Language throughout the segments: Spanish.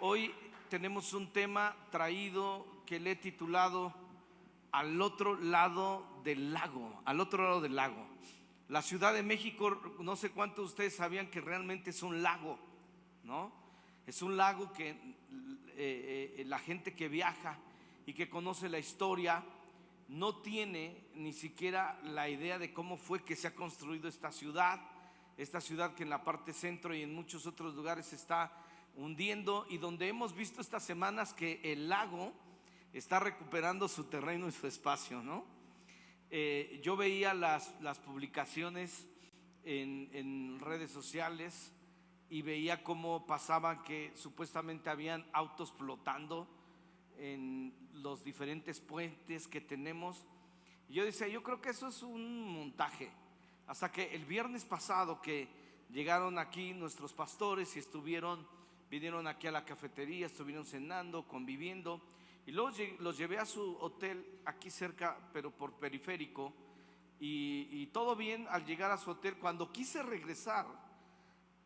Hoy tenemos un tema traído que le he titulado Al otro lado del lago, al otro lado del lago. La Ciudad de México, no sé cuántos de ustedes sabían que realmente es un lago, ¿no? Es un lago que la gente que viaja y que conoce la historia no tiene ni siquiera la idea de cómo fue que se ha construido esta ciudad que en la parte centro y en muchos otros lugares se está hundiendo, y donde hemos visto estas semanas que el lago está recuperando su terreno y su espacio, ¿no? Yo veía las publicaciones en redes sociales y veía cómo pasaban que supuestamente habían autos flotando en los diferentes puentes que tenemos. Y yo decía, yo creo que eso es un montaje. Hasta que el viernes pasado que llegaron aquí nuestros pastores y vinieron aquí a la cafetería, estuvieron cenando, conviviendo, y luego los llevé a su hotel aquí cerca, pero por periférico, y todo bien. Al llegar a su hotel, cuando quise regresar,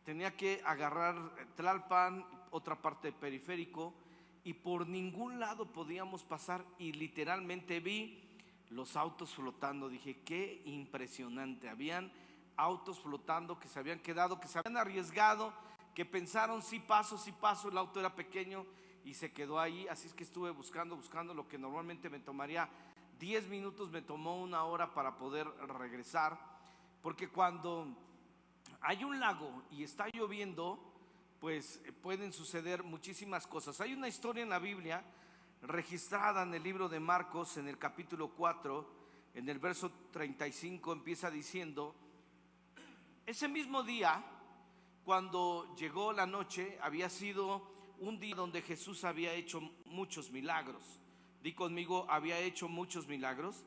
tenía que agarrar Tlalpan, otra parte de periférico, y por ningún lado podíamos pasar, y literalmente vi los autos flotando. Dije, qué impresionante. Habían autos flotando que se habían quedado, que se habían arriesgado, que pensaron sí paso, el auto era pequeño y se quedó ahí. Así es que estuve buscando lo que normalmente me tomaría 10 minutos, me tomó 1 hora para poder regresar, porque cuando hay un lago y está lloviendo, pues pueden suceder muchísimas cosas. Hay una historia en la Biblia registrada en el libro de Marcos, en el capítulo 4, en el verso 35, empieza diciendo: ese mismo día, cuando llegó la noche, había sido un día donde Jesús había hecho muchos milagros. Di conmigo, había hecho muchos milagros.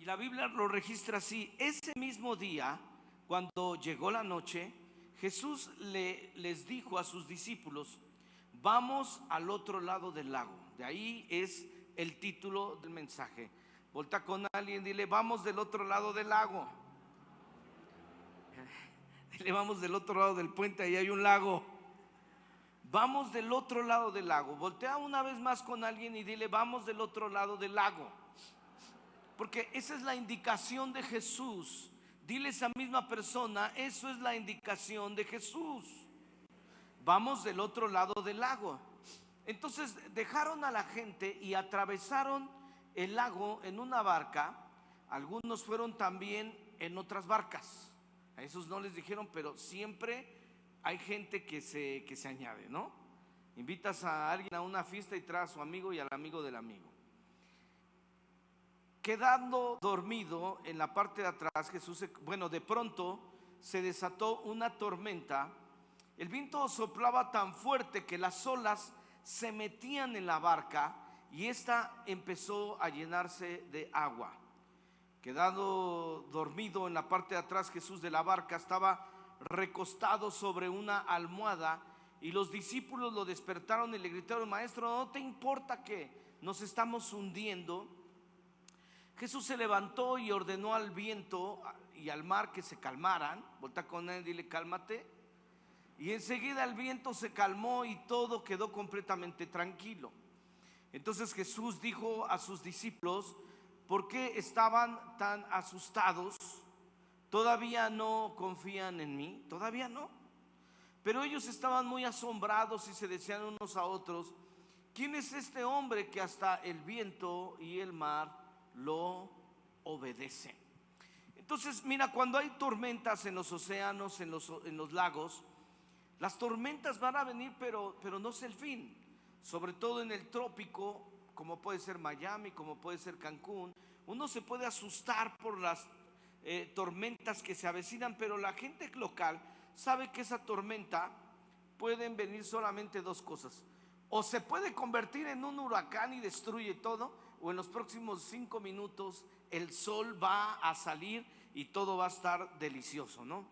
Y la Biblia lo registra así: ese mismo día, cuando llegó la noche, Jesús les dijo a sus discípulos: vamos al otro lado del lago. De ahí es el título del mensaje. Volta con alguien, dile: vamos del otro lado del lago. Dile: vamos del otro lado del puente, ahí hay un lago. Vamos del otro lado del lago. Voltea una vez más con alguien y dile: vamos del otro lado del lago. Porque esa es la indicación de Jesús. Dile a esa misma persona: eso es la indicación de Jesús. Vamos del otro lado del lago. Entonces dejaron a la gente y atravesaron el lago en una barca. Algunos fueron también en otras barcas. A esos no les dijeron, pero siempre hay gente que se añade, ¿no? Invitas a alguien a una fiesta y traes a su amigo y al amigo del amigo. Quedando dormido en la parte de atrás, de pronto se desató una tormenta. El viento soplaba tan fuerte que las olas se metían en la barca y esta empezó a llenarse de agua. Quedado dormido en la parte de atrás, Jesús de la barca estaba recostado sobre una almohada, y los discípulos lo despertaron y le gritaron: maestro, ¿no te importa que nos estamos hundiendo? Jesús se levantó y ordenó al viento y al mar que se calmaran. Volta con él, dile: cálmate. Y enseguida el viento se calmó y todo quedó completamente tranquilo. Entonces Jesús dijo a sus discípulos: ¿por qué estaban tan asustados? ¿Todavía no confían en mí? Todavía no. Pero ellos estaban muy asombrados y se decían unos a otros: ¿quién es este hombre que hasta el viento y el mar lo obedecen? Entonces, mira, cuando hay tormentas en los océanos, en los lagos, las tormentas van a venir, pero no es el fin. Sobre todo en el trópico, como puede ser Miami, como puede ser Cancún, uno se puede asustar por las tormentas que se avecinan, pero la gente local sabe que esa tormenta pueden venir solamente 2 cosas: o se puede convertir en un huracán y destruye todo, o en los próximos 5 minutos el sol va a salir y todo va a estar delicioso, ¿no?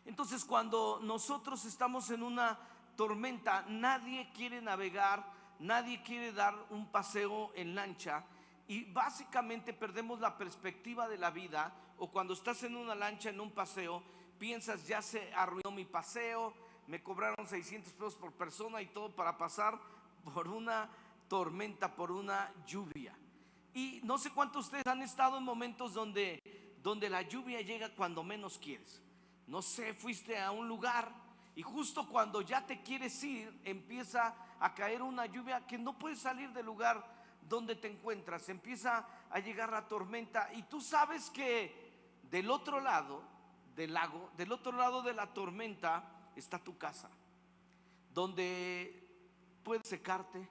Entonces, cuando nosotros estamos en una tormenta, nadie quiere navegar, nadie quiere dar un paseo en lancha, y básicamente perdemos la perspectiva de la vida. O cuando estás en una lancha, en un paseo, piensas: ya se arruinó mi paseo, me cobraron 600 pesos por persona y todo para pasar por una tormenta, por una lluvia. Y no sé cuántos de ustedes han estado en momentos donde la lluvia llega cuando menos quieres. No sé, fuiste a un lugar y justo cuando ya te quieres ir, empieza a caer una lluvia que no puedes salir del lugar donde te encuentras. Empieza a llegar la tormenta y tú sabes que del otro lado del lago, del otro lado de la tormenta, está tu casa, donde puedes secarte,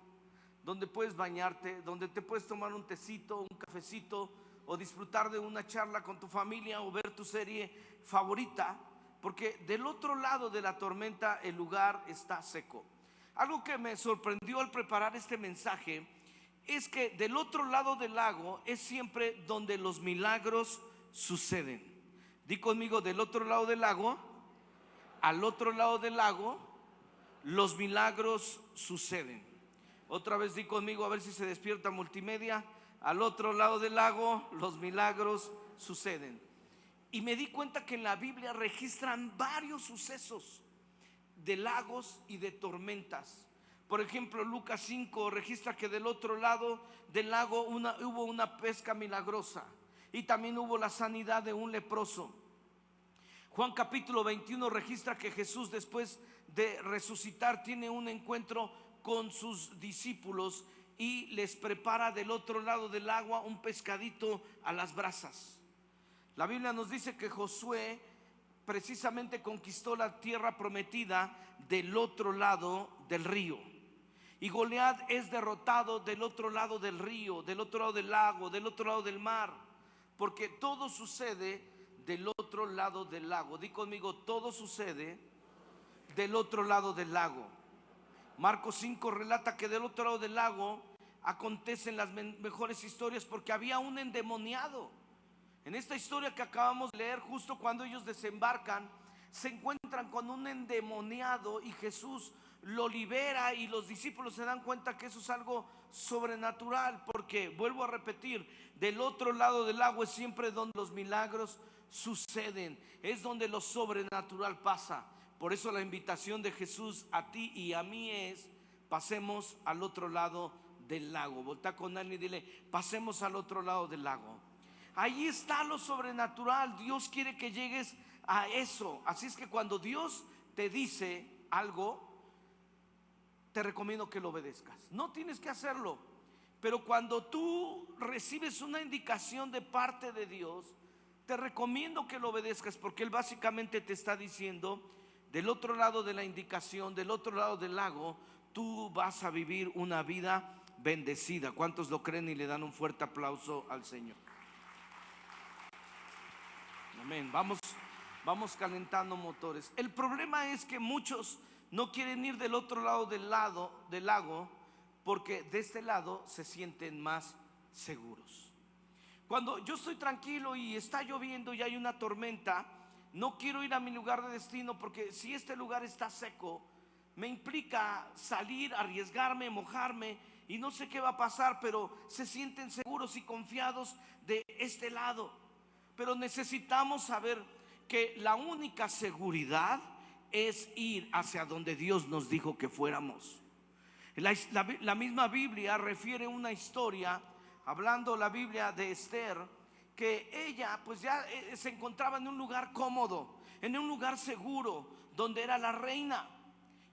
donde puedes bañarte, donde te puedes tomar un tecito, un cafecito, o disfrutar de una charla con tu familia, o ver tu serie favorita, porque del otro lado de la tormenta el lugar está seco. Algo que me sorprendió al preparar este mensaje es que del otro lado del lago es siempre donde los milagros suceden. Di conmigo, del otro lado del lago, al otro lado del lago, los milagros suceden. Otra vez di conmigo, a ver si se despierta multimedia. Al otro lado del lago, los milagros suceden. Y me di cuenta que en la Biblia registran varios sucesos de lagos y de tormentas. Por ejemplo, Lucas 5 registra que del otro lado del lago hubo una pesca milagrosa, y también hubo la sanidad de un leproso. Juan capítulo 21 registra que Jesús, después de resucitar, tiene un encuentro con sus discípulos y les prepara del otro lado del agua un pescadito a las brasas. La Biblia nos dice que Josué precisamente conquistó la tierra prometida del otro lado del río, y Goliat es derrotado del otro lado del río, del otro lado del lago, del otro lado del mar, porque todo sucede del otro lado del lago. Di conmigo, todo sucede del otro lado del lago. Marcos 5 relata que del otro lado del lago acontecen las mejores historias, porque había un endemoniado. En esta historia que acabamos de leer, justo cuando ellos desembarcan, se encuentran con un endemoniado y Jesús lo libera, y los discípulos se dan cuenta que eso es algo sobrenatural, porque, vuelvo a repetir, del otro lado del lago es siempre donde los milagros suceden, es donde lo sobrenatural pasa. Por eso la invitación de Jesús a ti y a mí es: pasemos al otro lado del lago. Voltea con alguien y dile: pasemos al otro lado del lago. Ahí está lo sobrenatural. Dios quiere que llegues a eso. Así es que cuando Dios te dice algo, te recomiendo que lo obedezcas. No tienes que hacerlo, pero cuando tú recibes una indicación de parte de Dios, te recomiendo que lo obedezcas, porque Él básicamente te está diciendo: del otro lado de la indicación, del otro lado del lago, tú vas a vivir una vida bendecida. ¿Cuántos lo creen y le dan un fuerte aplauso al Señor? Amén. Vamos calentando motores. El problema es que muchos no quieren ir del otro lado del lago, porque de este lado se sienten más seguros. Cuando yo estoy tranquilo y está lloviendo y hay una tormenta, no quiero ir a mi lugar de destino, porque si este lugar está seco, me implica salir, arriesgarme, mojarme, y no sé qué va a pasar, pero se sienten seguros y confiados de este lado. Pero necesitamos saber que la única seguridad es ir hacia donde Dios nos dijo que fuéramos. La misma Biblia refiere una historia, hablando la Biblia de Esther, que ella pues ya se encontraba en un lugar cómodo, en un lugar seguro, donde era la reina.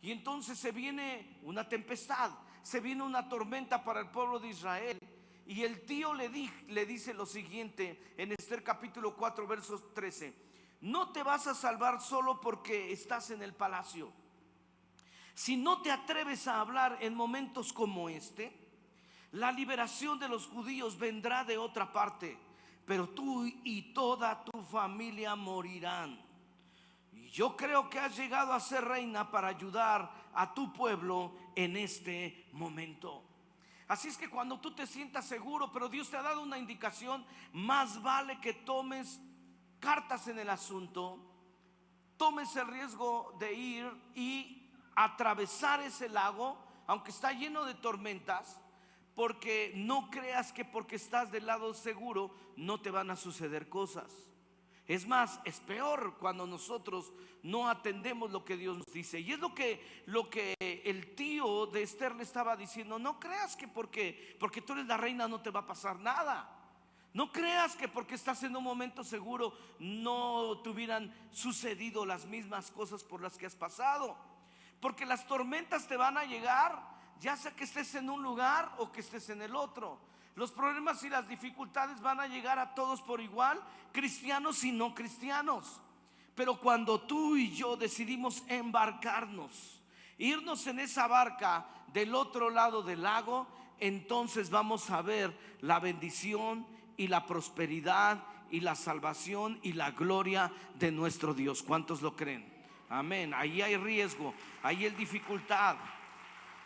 Y entonces se viene una tempestad, se viene una tormenta para el pueblo de Israel. Y el tío le dice lo siguiente en Esther capítulo 4 versos 13: no te vas a salvar solo porque estás en el palacio. Si no te atreves a hablar en momentos como este, la liberación de los judíos vendrá de otra parte, pero tú y toda tu familia morirán. Y yo creo que has llegado a ser reina para ayudar a tu pueblo en este momento. Así es que cuando tú te sientas seguro, pero Dios te ha dado una indicación, más vale que tomes cartas en el asunto, tomes el riesgo de ir y atravesar ese lago, aunque está lleno de tormentas, porque no creas que porque estás del lado seguro no te van a suceder cosas. Es más, es peor cuando nosotros no atendemos lo que Dios nos dice. Y es lo que el tío de Esther le estaba diciendo: no creas que porque tú eres la reina no te va a pasar nada. No creas que porque estás en un momento seguro no te hubieran sucedido las mismas cosas por las que has pasado. Porque las tormentas te van a llegar, ya sea que estés en un lugar o que estés en el otro. Los problemas y las dificultades van a llegar a todos por igual, cristianos y no cristianos. Pero cuando tú y yo decidimos embarcarnos, irnos en esa barca del otro lado del lago, entonces vamos a ver la bendición y la prosperidad y la salvación y la gloria de nuestro Dios. ¿Cuántos lo creen? Amén. Ahí hay riesgo, ahí hay dificultad,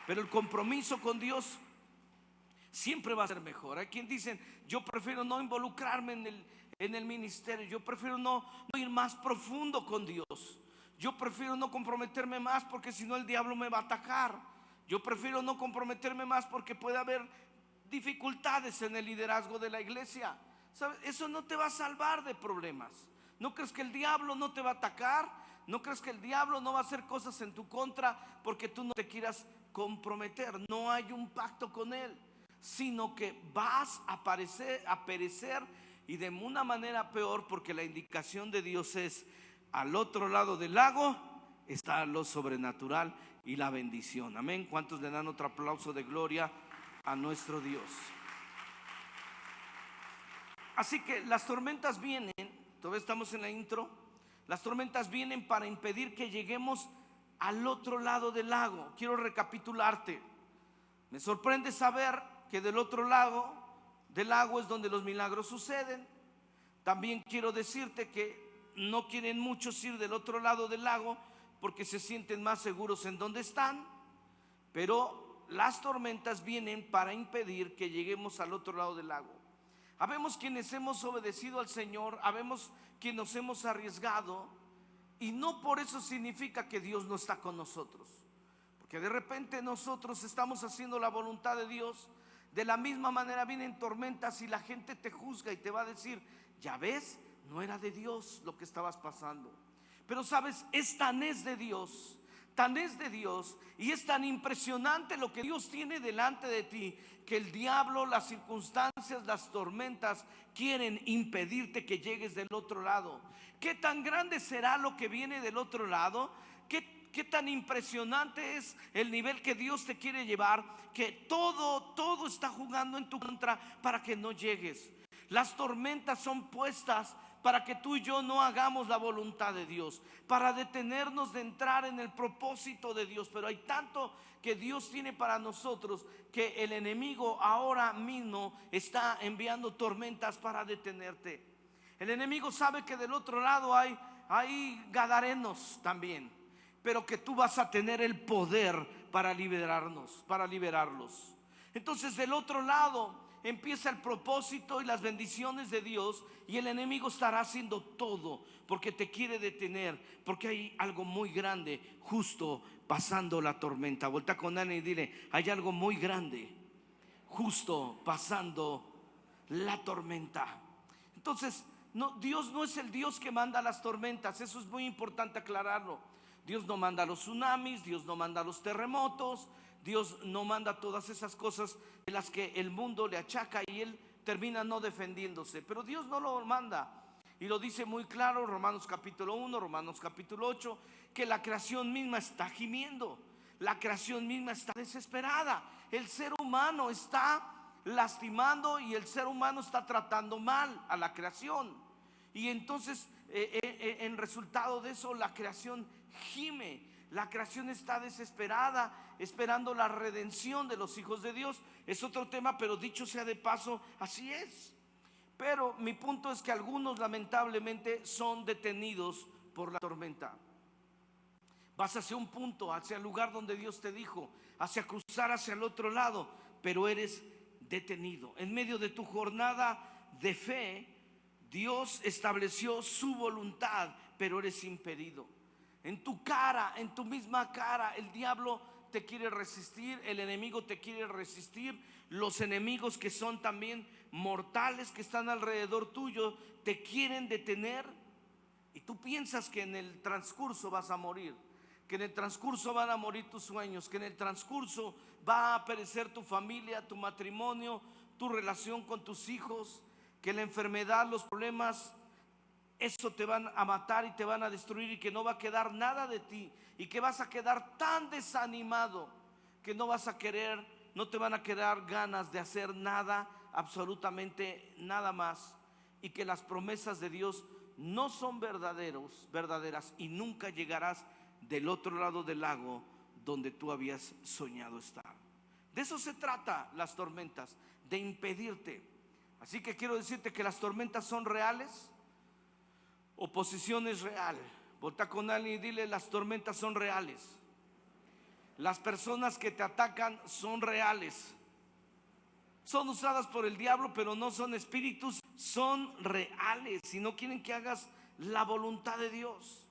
pero el compromiso con Dios siempre va a ser mejor. Hay quien dicen: yo prefiero no involucrarme en el ministerio, yo prefiero no ir más profundo con Dios, yo prefiero no comprometerme más porque si no el diablo me va a atacar, yo prefiero no comprometerme más porque puede haber dificultades en el liderazgo de la iglesia. ¿Sabes? Eso no te va a salvar de problemas. ¿No crees que el diablo no te va a atacar? ¿No crees que el diablo no va a hacer cosas en tu contra porque tú no te quieras comprometer? No hay un pacto con él, sino que vas a perecer, y de una manera peor, porque la indicación de Dios es: al otro lado del lago está lo sobrenatural y la bendición. Amén. ¿Cuántos le dan otro aplauso de gloria a nuestro Dios? Así que las tormentas vienen, todavía estamos en la intro. Las tormentas vienen para impedir que lleguemos al otro lado del lago. Quiero recapitularte. Me sorprende saber que del otro lado del lago es donde los milagros suceden. También quiero decirte que no quieren muchos ir del otro lado del lago porque se sienten más seguros en donde están. Pero las tormentas vienen para impedir que lleguemos al otro lado del lago. Habemos quienes hemos obedecido al Señor, habemos quienes nos hemos arriesgado, y no por eso significa que Dios no está con nosotros. Porque de repente nosotros estamos haciendo la voluntad de Dios, de la misma manera vienen tormentas y la gente te juzga y te va a decir: ya ves, no era de Dios lo que estabas pasando. Pero sabes, tan es de Dios, tan es de Dios, y es tan impresionante lo que Dios tiene delante de ti, que el diablo, las circunstancias, las tormentas quieren impedirte que llegues del otro lado. ¿Qué tan grande será lo que viene del otro lado? ¿Qué tan impresionante es el nivel que Dios te quiere llevar? Que todo está jugando en tu contra para que no llegues. Las tormentas son puestas para que tú y yo no hagamos la voluntad de Dios, para detenernos de entrar en el propósito de Dios. Pero hay tanto que Dios tiene para nosotros que el enemigo ahora mismo está enviando tormentas para detenerte. El enemigo sabe que del otro lado hay gadarenos también, pero que tú vas a tener el poder para liberarlos. Entonces del otro lado empieza el propósito y las bendiciones de Dios, y el enemigo estará haciendo todo porque te quiere detener, porque hay algo muy grande justo pasando la tormenta. Volta con Ana y dile: hay algo muy grande justo pasando la tormenta. Entonces Dios no es el Dios que manda las tormentas. Eso es muy importante aclararlo. Dios no manda los tsunamis, Dios no manda los terremotos, Dios no manda todas esas cosas de las que el mundo le achaca y él termina no defendiéndose. Pero Dios no lo manda, y lo dice muy claro Romanos capítulo 1, Romanos capítulo 8, que la creación misma está gimiendo, la creación misma está desesperada. El ser humano está lastimando y el ser humano está tratando mal a la creación. Y entonces en resultado de eso la creación gime, la creación está desesperada, esperando la redención de los hijos de Dios. Es otro tema, pero dicho sea de paso, así es. Pero mi punto es que algunos lamentablemente son detenidos por la tormenta. Vas hacia un punto, hacia el lugar donde Dios te dijo, hacia cruzar hacia el otro lado, pero eres detenido. En medio de tu jornada de fe, Dios estableció su voluntad, pero eres impedido. En tu cara, en tu misma cara, el diablo te quiere resistir, el enemigo te quiere resistir, los enemigos que son también mortales, que están alrededor tuyo, te quieren detener. Y tú piensas que en el transcurso vas a morir, que en el transcurso van a morir tus sueños, que en el transcurso va a perecer tu familia, tu matrimonio, tu relación con tus hijos, que la enfermedad, los problemas, eso te van a matar y te van a destruir, y que no va a quedar nada de ti, y que vas a quedar tan desanimado que no vas a querer, no te van a quedar ganas de hacer nada, absolutamente nada más, y que las promesas de Dios no son verdaderas, y nunca llegarás del otro lado del lago donde tú habías soñado estar. De eso se trata las tormentas, de impedirte. Así que quiero decirte que las tormentas son reales. Oposición es real. Volta con alguien y dile: las tormentas son reales. Las personas que te atacan son reales. Son usadas por el diablo, pero no son espíritus, son reales. Si no quieren que hagas la voluntad de Dios.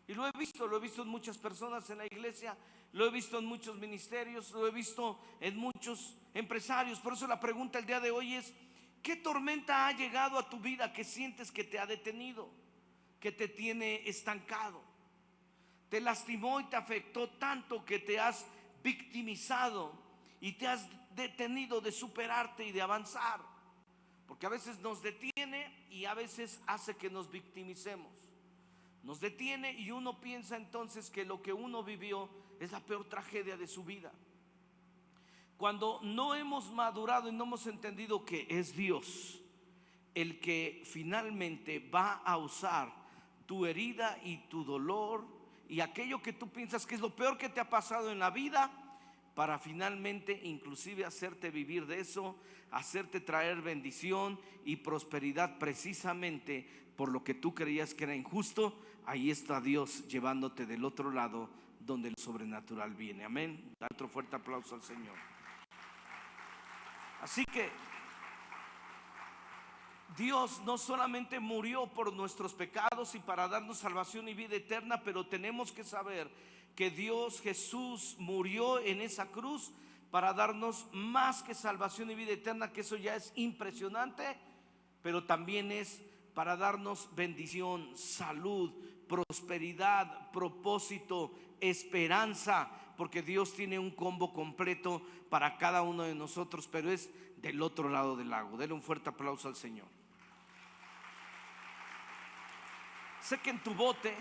Y lo he visto en muchas personas en la iglesia, lo he visto en muchos ministerios, lo he visto en muchos empresarios. Por eso la pregunta el día de hoy es: ¿qué tormenta ha llegado a tu vida que sientes que te ha detenido, que te tiene estancado? Te lastimó y te afectó tanto que te has victimizado y te has detenido de superarte y de avanzar. Porque a veces nos detiene y a veces hace que nos victimicemos. Nos detiene y uno piensa entonces que lo que uno vivió es la peor tragedia de su vida. Cuando no hemos madurado y no hemos entendido que es Dios el que finalmente va a usar tu herida y tu dolor y aquello que tú piensas que es lo peor que te ha pasado en la vida, para finalmente inclusive hacerte vivir de eso, hacerte traer bendición y prosperidad precisamente por lo que tú creías que era injusto. Ahí está Dios llevándote del otro lado donde el sobrenatural viene. Amén. Da otro fuerte aplauso al Señor. Así que Dios no solamente murió por nuestros pecados y para darnos salvación y vida eterna, pero tenemos que saber que Dios Jesús murió en esa cruz para darnos más que salvación y vida eterna, que eso ya es impresionante, pero también es para darnos bendición, salud, prosperidad, propósito, esperanza, porque Dios tiene un combo completo para cada uno de nosotros, pero es del otro lado del lago. Dele un fuerte aplauso al Señor. Sé que en tu bote,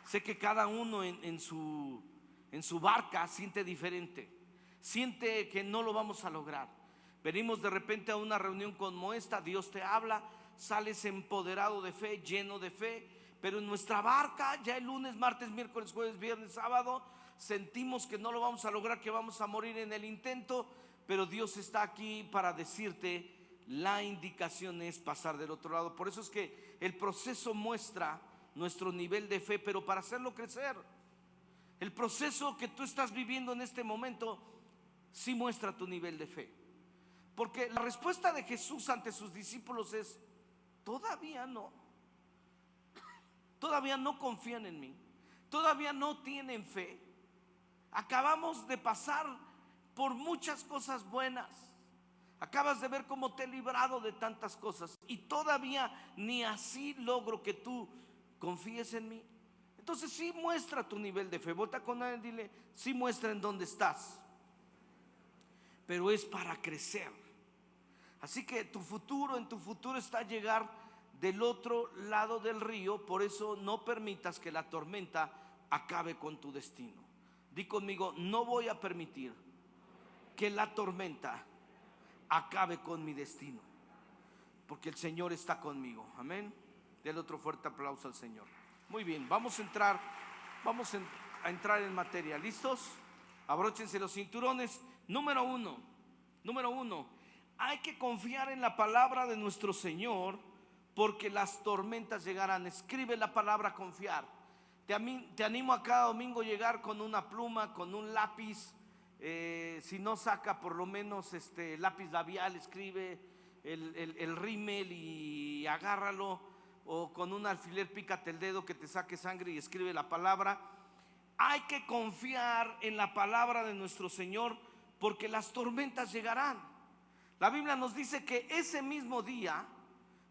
sé que cada uno en su barca siente diferente, siente que no lo vamos a lograr. Venimos de repente a una reunión como esta, Dios te habla, sales empoderado de fe, lleno de fe, pero en nuestra barca ya el lunes, martes, miércoles, jueves, viernes, sábado sentimos que no lo vamos a lograr, que vamos a morir en el intento. Pero Dios está aquí para decirte: la indicación es pasar del otro lado. Por eso es que el proceso muestra nuestro nivel de fe, pero para hacerlo crecer. El proceso que tú estás viviendo en este momento sí muestra tu nivel de fe. Porque la respuesta de Jesús ante sus discípulos es: todavía no. Todavía no confían en mí. Todavía no tienen fe. Acabamos de pasar por muchas cosas buenas. Acabas de ver cómo te he librado de tantas cosas y todavía ni así logro que tú confíes en mí. Entonces sí muestra tu nivel de fe. Volta con alguien y dile: sí muestra en dónde estás, pero es para crecer. Así que en tu futuro está llegar del otro lado del río. Por eso no permitas que la tormenta acabe con tu destino. Di conmigo: no voy a permitir que la tormenta acabe con mi destino, porque el Señor está conmigo. Amén. Denle otro fuerte aplauso al Señor. Muy bien, vamos a entrar en materia. ¿Listos? Abróchense los cinturones. Número uno, hay que confiar en la palabra de nuestro Señor, porque las tormentas llegarán. Escribe la palabra confiar. Te animo a cada domingo llegar con una pluma, con un lápiz. Si no, saca por lo menos lápiz labial, escribe el rímel y agárralo, o con un alfiler pícate el dedo que te saque sangre y escribe la palabra. Hay que confiar en la palabra de nuestro Señor, porque las tormentas llegarán. La Biblia nos dice que ese mismo día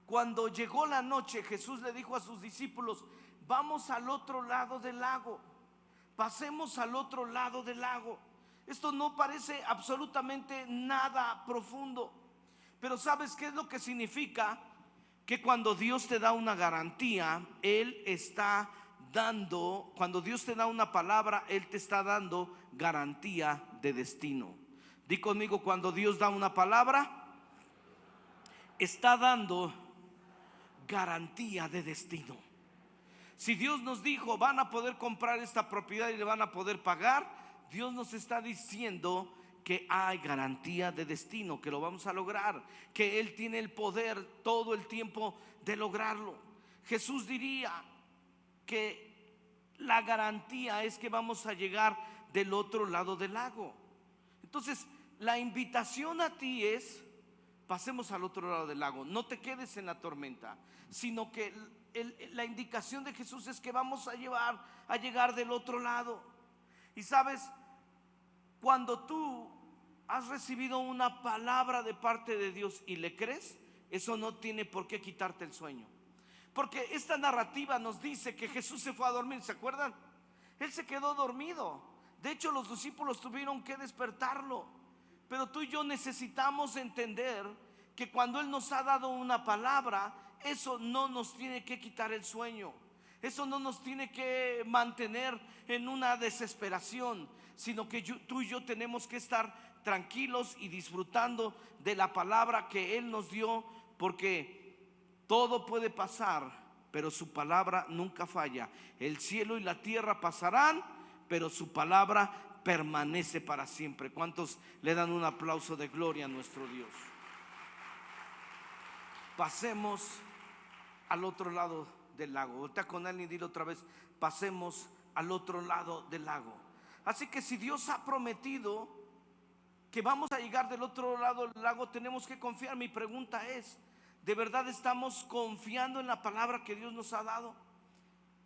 Cuando llegó la noche, Jesús le dijo a sus discípulos: vamos al otro lado del lago, pasemos al otro lado del lago. Esto no parece absolutamente nada profundo, pero ¿sabes qué es lo que significa? Que cuando Dios te da una garantía, Él está dando, cuando Dios te da una palabra, Él te está dando garantía de destino. Di conmigo: cuando Dios da una palabra, está dando garantía de destino. Si Dios nos dijo: van a poder comprar esta propiedad y le van a poder pagar, Dios nos está diciendo que hay garantía de destino, que lo vamos a lograr, que Él tiene el poder todo el tiempo de lograrlo. Jesús diría que la garantía es que vamos a llegar del otro lado del lago. Entonces, la invitación a ti es: pasemos al otro lado del lago. No te quedes en la tormenta, sino que la indicación de Jesús es que vamos a llegar del otro lado. Y sabes, cuando tú has recibido una palabra de parte de Dios y le crees, eso no tiene por qué quitarte el sueño. Porque esta narrativa nos dice que Jesús se fue a dormir, ¿se acuerdan? Él se quedó dormido. De hecho, los discípulos tuvieron que despertarlo. Pero tú y yo necesitamos entender que cuando Él nos ha dado una palabra, eso no nos tiene que quitar el sueño. Eso no nos tiene que mantener en una desesperación, sino que tú y yo tenemos que estar tranquilos y disfrutando de la palabra que Él nos dio, porque todo puede pasar, pero su palabra nunca falla. El cielo y la tierra pasarán, pero su palabra permanece para siempre. ¿Cuántos le dan un aplauso de gloria a nuestro Dios? Pasemos al otro lado del lago. Voltea con él y dile otra vez: pasemos al otro lado del lago. Así que si Dios ha prometido que vamos a llegar del otro lado del lago, tenemos que confiar. Mi pregunta es: ¿de verdad estamos confiando en la palabra que Dios nos ha dado?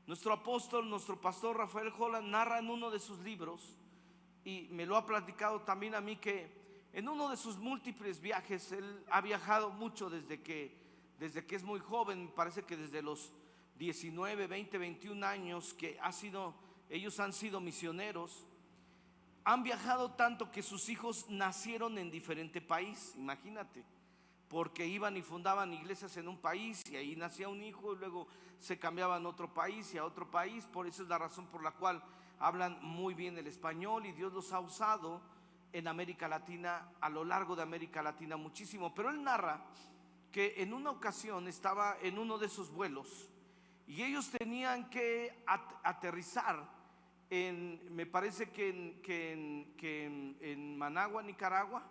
Nuestro apóstol, nuestro pastor Rafael Holland narra en uno de sus libros, y me lo ha platicado también a mí, que en uno de sus múltiples viajes, él ha viajado mucho desde que es muy joven. Parece que desde los 19, 20, 21 años que ellos han sido misioneros. Han viajado tanto que sus hijos nacieron en diferente país, imagínate, porque iban y fundaban iglesias en un país y ahí nacía un hijo y luego se cambiaban a otro país y a otro país. Por eso es la razón por la cual hablan muy bien el español, y Dios los ha usado en América Latina, a lo largo de América Latina, muchísimo. Pero él narra que en una ocasión estaba en uno de esos vuelos y ellos tenían que aterrizar me parece que en Managua, Nicaragua.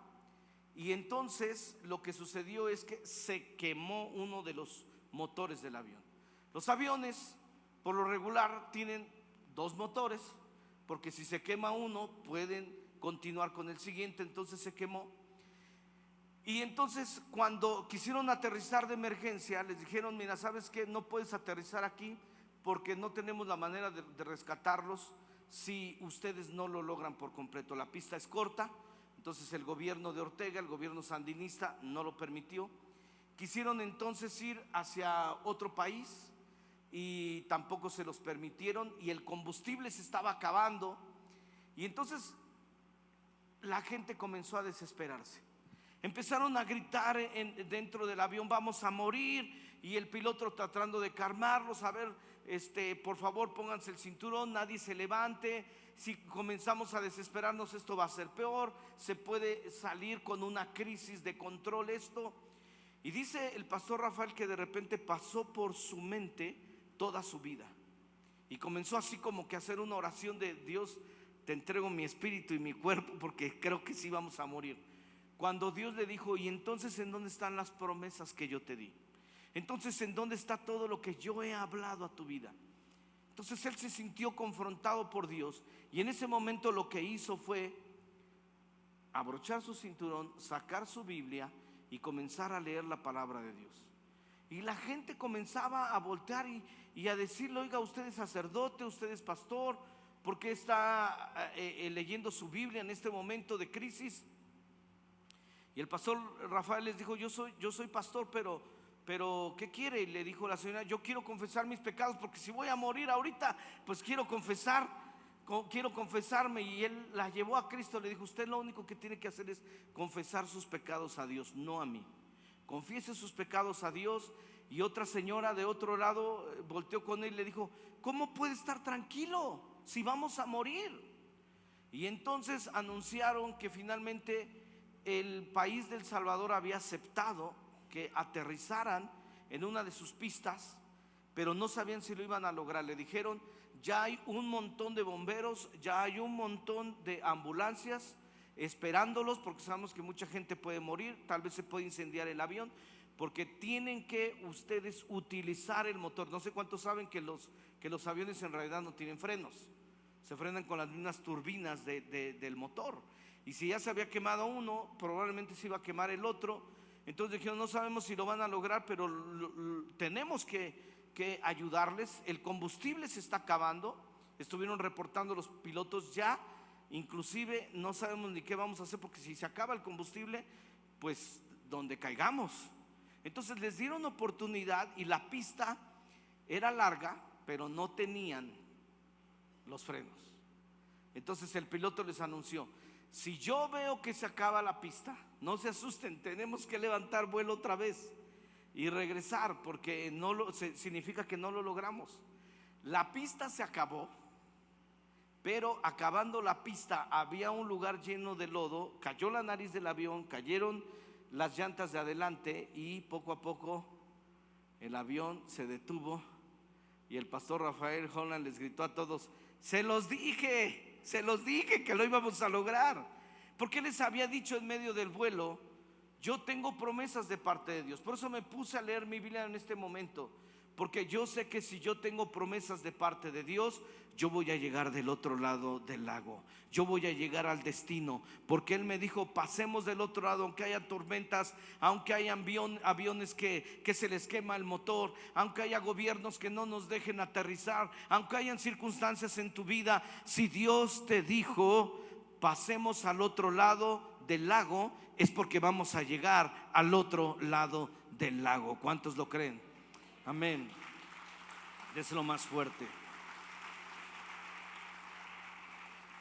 Y entonces lo que sucedió es que se quemó uno de los motores del avión. Los aviones por lo regular tienen dos motores, porque si se quema uno pueden continuar con el siguiente. Entonces se quemó. Y entonces cuando quisieron aterrizar de emergencia, les dijeron: mira, ¿sabes qué? No puedes aterrizar aquí porque no tenemos la manera de rescatarlos si ustedes no lo logran por completo. La pista es corta. Entonces el gobierno de Ortega, el gobierno sandinista, no lo permitió. Quisieron entonces ir hacia otro país y tampoco se los permitieron, y el combustible se estaba acabando. Y entonces la gente comenzó a desesperarse. Empezaron a gritar dentro del avión: vamos a morir. Y el piloto tratando de calmarlos: a ver, por favor pónganse el cinturón, nadie se levante. Si comenzamos a desesperarnos, esto va a ser peor, se puede salir con una crisis de control esto. Y dice el pastor Rafael que de repente pasó por su mente toda su vida, y comenzó así como que a hacer una oración de: Dios, te entrego mi espíritu y mi cuerpo porque creo que sí vamos a morir. Cuando Dios le dijo: y entonces, ¿en dónde están las promesas que yo te di? Entonces, ¿en dónde está todo lo que yo he hablado a tu vida? Entonces él se sintió confrontado por Dios, y en ese momento lo que hizo fue abrochar su cinturón, sacar su Biblia y comenzar a leer la palabra de Dios. Y la gente comenzaba a voltear y a decirle: oiga, usted es sacerdote, usted es pastor, ¿por qué está leyendo su Biblia en este momento de crisis? Y el pastor Rafael les dijo: yo soy pastor, pero pero ¿qué quiere? Y le dijo la señora: yo quiero confesar mis pecados, porque si voy a morir ahorita, pues quiero confesarme. Y él la llevó a Cristo. Le dijo: usted lo único que tiene que hacer es confesar sus pecados a Dios, no a mí. Confiese sus pecados a Dios. Y otra señora de otro lado volteó con él y le dijo: ¿cómo puede estar tranquilo si vamos a morir? Y entonces anunciaron que finalmente el país del Salvador había aceptado que aterrizaran en una de sus pistas, pero no sabían si lo iban a lograr. Le dijeron: ya hay un montón de bomberos, ya hay un montón de ambulancias esperándolos, porque sabemos que mucha gente puede morir, tal vez se puede incendiar el avión, porque tienen que ustedes utilizar el motor. No sé cuántos saben que los aviones en realidad no tienen frenos, se frenan con las mismas turbinas del motor. Y si ya se había quemado uno, probablemente se iba a quemar el otro. Entonces dijeron: no sabemos si lo van a lograr, pero tenemos que ayudarles. El combustible se está acabando, estuvieron reportando los pilotos ya. Inclusive no sabemos ni qué vamos a hacer, porque si se acaba el combustible, pues donde caigamos. Entonces les dieron oportunidad, y la pista era larga, pero no tenían los frenos. Entonces el piloto les anunció: si yo veo que se acaba la pista, no se asusten, tenemos que levantar vuelo otra vez y regresar, porque significa que no lo logramos. La pista se acabó, pero acabando la pista había un lugar lleno de lodo. Cayó la nariz del avión, cayeron las llantas de adelante, y poco a poco el avión se detuvo. Y el pastor Rafael Holland les gritó a todos: se los dije que lo íbamos a lograr. Porque les había dicho en medio del vuelo: yo tengo promesas de parte de Dios. Por eso me puse a leer mi Biblia en este momento, porque yo sé que si yo tengo promesas de parte de Dios, yo voy a llegar del otro lado del lago, yo voy a llegar al destino, porque Él me dijo: pasemos del otro lado, aunque haya tormentas, aunque haya aviones que se les quema el motor, aunque haya gobiernos que no nos dejen aterrizar, aunque hayan circunstancias en tu vida. Si Dios te dijo: pasemos al otro lado del lago, es porque vamos a llegar al otro lado del lago. ¿Cuántos lo creen? Amén. Déselo más fuerte.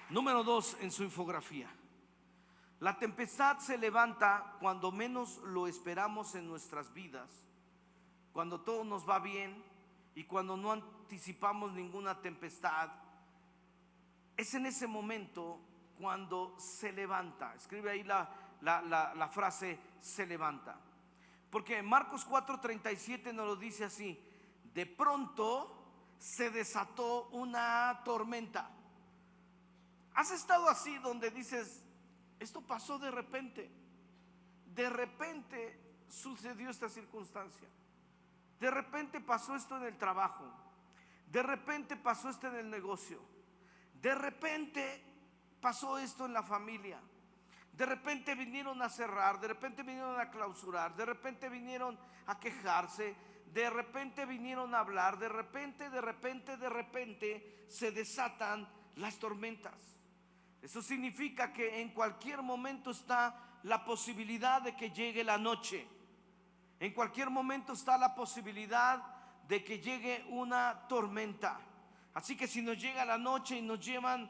Número 2 en su infografía: la tempestad se levanta cuando menos lo esperamos en nuestras vidas, cuando todo nos va bien y cuando no anticipamos ninguna tempestad. Es en ese momento cuando se levanta. Escribe ahí la frase "se levanta", porque Marcos 4:37 nos lo dice así: de pronto se desató una tormenta. ¿Has estado así donde dices: esto pasó de repente sucedió esta circunstancia, de repente pasó esto en el trabajo, de repente pasó esto en el negocio, de repente pasó esto en la familia, de repente vinieron a cerrar, de repente vinieron a clausurar, de repente vinieron a quejarse, de repente vinieron a hablar, de repente se desatan las tormentas? Eso significa que en cualquier momento está la posibilidad de que llegue la noche. En cualquier momento está la posibilidad de que llegue una tormenta. Así que si nos llega la noche y nos llegan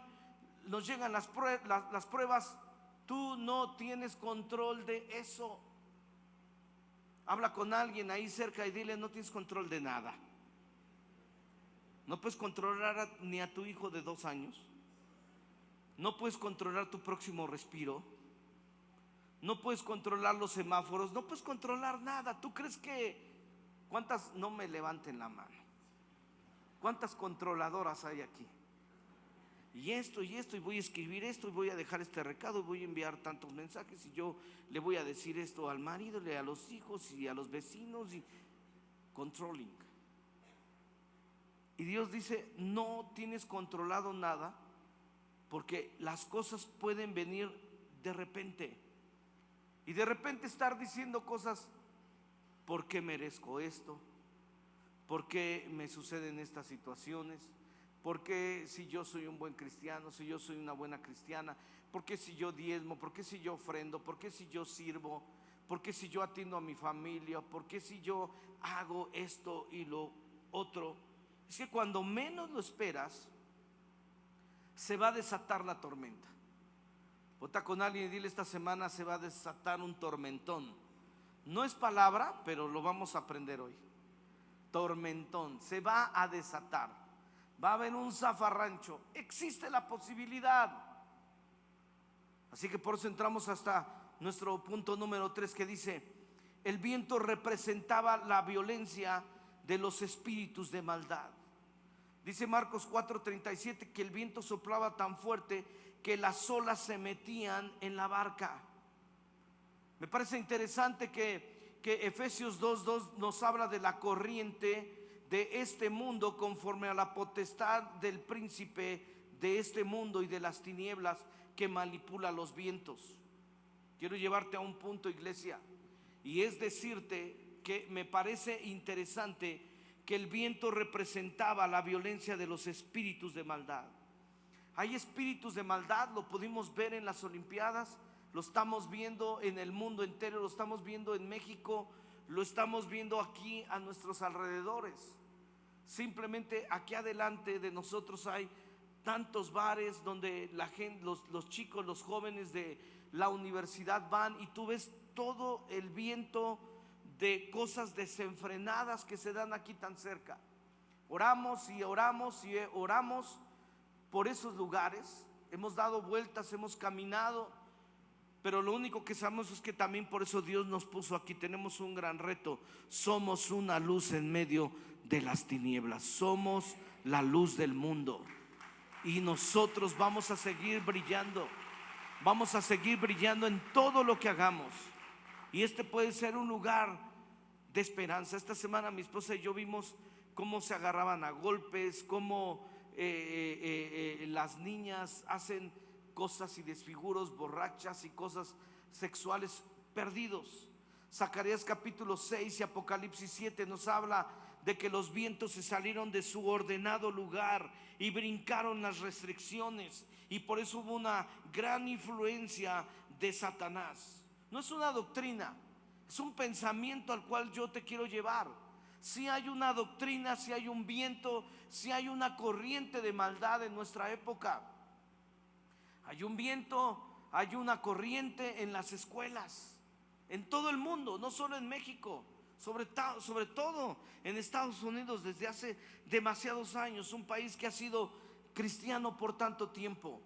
las pruebas, tú no tienes control de eso. Habla con alguien ahí cerca y dile: no tienes control de nada. No puedes controlar ni a tu hijo de 2 años. No puedes controlar tu próximo respiro. No puedes controlar los semáforos. No puedes controlar nada. ¿Tú crees que cuántas? No me levanten la mano. ¿Cuántas controladoras hay aquí? Y esto, y voy a escribir esto, y voy a dejar este recado, y voy a enviar tantos mensajes, y yo le voy a decir esto al marido, a los hijos y a los vecinos, y controlling. Y Dios dice: no tienes controlado nada, porque las cosas pueden venir de repente. Y de repente estar diciendo cosas: ¿por qué merezco esto? ¿Por qué me suceden estas situaciones? ¿Por qué si yo soy un buen cristiano, si yo soy una buena cristiana? ¿Por qué si yo diezmo? ¿Por qué si yo ofrendo? ¿Por qué si yo sirvo? ¿Por qué si yo atiendo a mi familia? ¿Por qué si yo hago esto y lo otro? Es que cuando menos lo esperas, se va a desatar la tormenta. Vota con alguien y dile: esta semana se va a desatar un tormentón. No es palabra, pero lo vamos a aprender hoy. Tormentón, se va a desatar. Va a haber un zafarrancho. Existe la posibilidad. Así que por eso entramos hasta nuestro punto número 3, que dice: el viento representaba la violencia de los espíritus de maldad. Dice Marcos 4:37 que el viento soplaba tan fuerte que las olas se metían en la barca. Me parece interesante que Efesios 2:2 nos habla de la corriente de este mundo conforme a la potestad del príncipe de este mundo y de las tinieblas que manipula los vientos. Quiero llevarte a un punto, iglesia, y es decirte que me parece interesante que el viento representaba la violencia de los espíritus de maldad. Hay espíritus de maldad, lo pudimos ver en las Olimpiadas, lo estamos viendo en el mundo entero, lo estamos viendo en México, lo estamos viendo aquí a nuestros alrededores. Simplemente aquí adelante de nosotros hay tantos bares donde la gente, los chicos, los jóvenes de la universidad van, y tú ves todo el viento de cosas desenfrenadas que se dan aquí tan cerca. Oramos y oramos y oramos por esos lugares, hemos dado vueltas, hemos caminado, pero lo único que sabemos es que también por eso Dios nos puso aquí. Tenemos un gran reto: somos una luz en medio de las tinieblas, somos la luz del mundo, y nosotros vamos a seguir brillando, vamos a seguir brillando en todo lo que hagamos. Y este puede ser un lugar de esperanza. Esta semana mi esposa y yo vimos cómo se agarraban a golpes, cómo las niñas hacen cosas y desfiguros, borrachas y cosas sexuales, perdidos. Zacarías capítulo 6 y Apocalipsis 7 nos habla de que los vientos se salieron de su ordenado lugar y brincaron las restricciones, y por eso hubo una gran influencia de Satanás. No es una doctrina, es un pensamiento al cual yo te quiero llevar. Si hay una doctrina, si hay un viento, si hay una corriente de maldad en nuestra época. Hay un viento, hay una corriente en las escuelas, en todo el mundo, no solo en México, sobre todo en Estados Unidos desde hace demasiados años, un país que ha sido cristiano por tanto tiempo.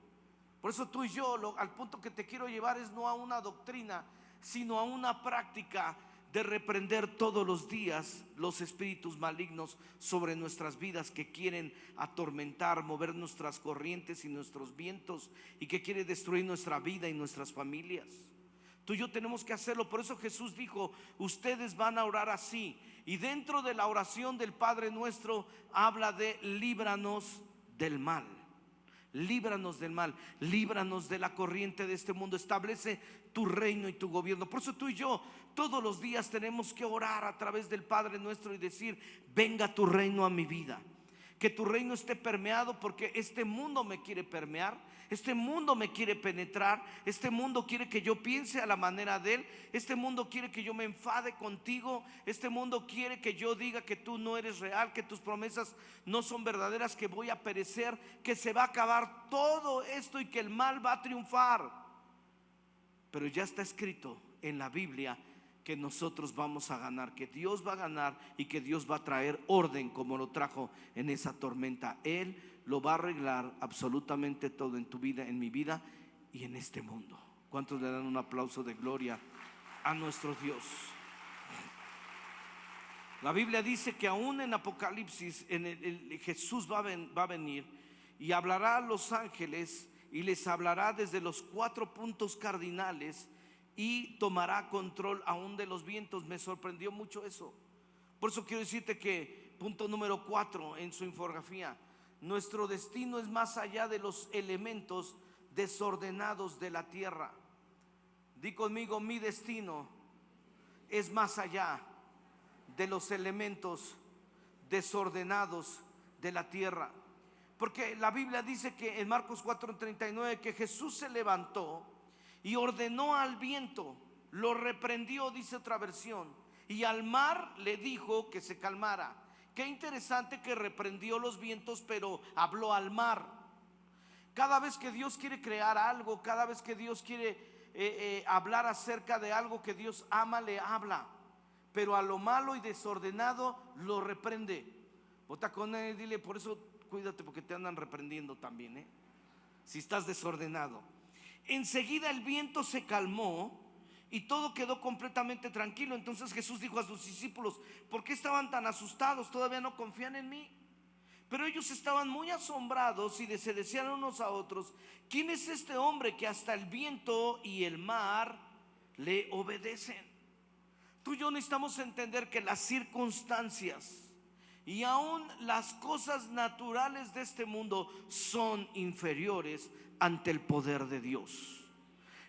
Por eso tú y yo, al punto que te quiero llevar es no a una doctrina, sino a una práctica de reprender todos los días los espíritus malignos sobre nuestras vidas, que quieren atormentar, mover nuestras corrientes y nuestros vientos, y que quiere destruir nuestra vida y nuestras familias. Tú y yo tenemos que hacerlo. Por eso Jesús dijo: ustedes van a orar así. Y dentro de la oración del Padre Nuestro habla de líbranos del mal. Líbranos del mal, líbranos de la corriente de este mundo, establece tu reino y tu gobierno. Por eso tú y yo todos los días tenemos que orar a través del Padre Nuestro y decir: venga tu reino a mi vida, que tu reino esté permeado, porque este mundo me quiere permear, este mundo me quiere penetrar, este mundo quiere que yo piense a la manera de él, este mundo quiere que yo me enfade contigo, este mundo quiere que yo diga que tú no eres real, que tus promesas no son verdaderas, que voy a perecer, que se va a acabar todo esto y que el mal va a triunfar. Pero ya está escrito en la Biblia que nosotros vamos a ganar, que Dios va a ganar y que Dios va a traer orden como lo trajo en esa tormenta. Él lo va a arreglar absolutamente todo en tu vida, en mi vida y en este mundo. ¿Cuántos le dan un aplauso de gloria a nuestro Dios? La Biblia dice que aún en Apocalipsis Jesús va a venir y hablará a los ángeles y les hablará desde los 4 puntos cardinales y tomará control aún de los vientos. Me sorprendió mucho eso. Por eso quiero decirte que punto número 4 en su infografía: nuestro destino es más allá de los elementos desordenados de la tierra. Di conmigo: mi destino es más allá de los elementos desordenados de la tierra. Porque la Biblia dice que en Marcos 4:39 que Jesús se levantó y ordenó al viento, lo reprendió, dice otra versión, y al mar le dijo que se calmara. Qué interesante que reprendió los vientos, pero habló al mar. Cada vez que Dios quiere crear algo, cada vez que Dios quiere hablar acerca de algo que Dios ama, le habla. Pero a lo malo y desordenado lo reprende. Vota con él, dile, por eso cuídate, porque te andan reprendiendo también, si estás desordenado. Enseguida el viento se calmó y todo quedó completamente tranquilo. Entonces Jesús dijo a sus discípulos: ¿por qué estaban tan asustados? ¿Todavía no confían en mí? Pero ellos estaban muy asombrados y se decían unos a otros: ¿quién es este hombre que hasta el viento y el mar le obedecen? Tú y yo necesitamos entender que las circunstancias y aún las cosas naturales de este mundo son inferiores ante el poder de Dios.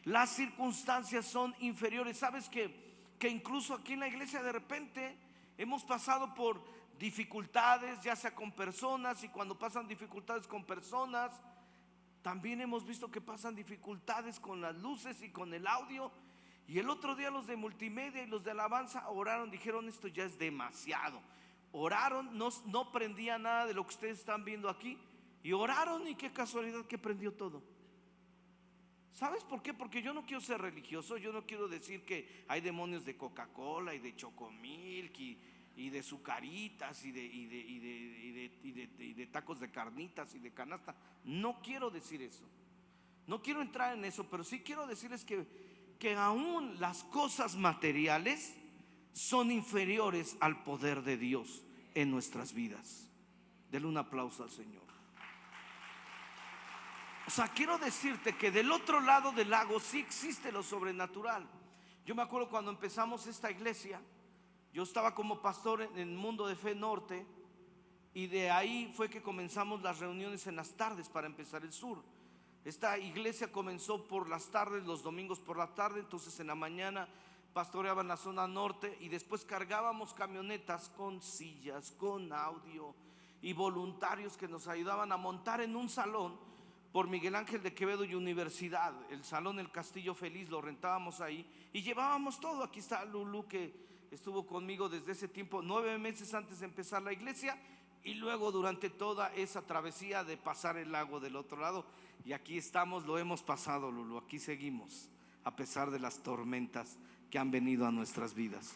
Las circunstancias son inferiores. ¿Sabes que incluso aquí en la iglesia de repente hemos pasado por dificultades, ya sea con personas, y cuando pasan dificultades con personas, también hemos visto que pasan dificultades con las luces y con el audio? Y el otro día los de multimedia y los de alabanza oraron, dijeron: esto ya es demasiado. Oraron, no prendía nada de lo que ustedes están viendo aquí, y oraron, y qué casualidad que prendió todo. ¿Sabes por qué? Porque yo no quiero ser religioso, yo no quiero decir que hay demonios de Coca-Cola y de Chocomilk y de sucaritas y de tacos de carnitas y de canasta. No quiero decir eso, no quiero entrar en eso, pero sí quiero decirles que aún las cosas materiales son inferiores al poder de Dios en nuestras vidas. Denle un aplauso al Señor. O sea, quiero decirte que del otro lado del lago sí existe lo sobrenatural. Yo me acuerdo cuando empezamos esta iglesia, yo estaba como pastor en el Mundo de Fe Norte, y de ahí fue que comenzamos las reuniones en las tardes para empezar el sur. Esta iglesia comenzó por las tardes, los domingos por la tarde. Entonces en la mañana pastoreaba en la zona norte, y después cargábamos camionetas con sillas, con audio y voluntarios que nos ayudaban a montar en un salón por Miguel Ángel de Quevedo y Universidad. El salón El Castillo Feliz lo rentábamos ahí y llevábamos todo. Aquí está Lulu, que estuvo conmigo desde ese tiempo, 9 meses antes de empezar la iglesia, y luego durante toda esa travesía de pasar el lago del otro lado. Y aquí estamos, lo hemos pasado, Lulu, aquí seguimos a pesar de las tormentas que han venido a nuestras vidas.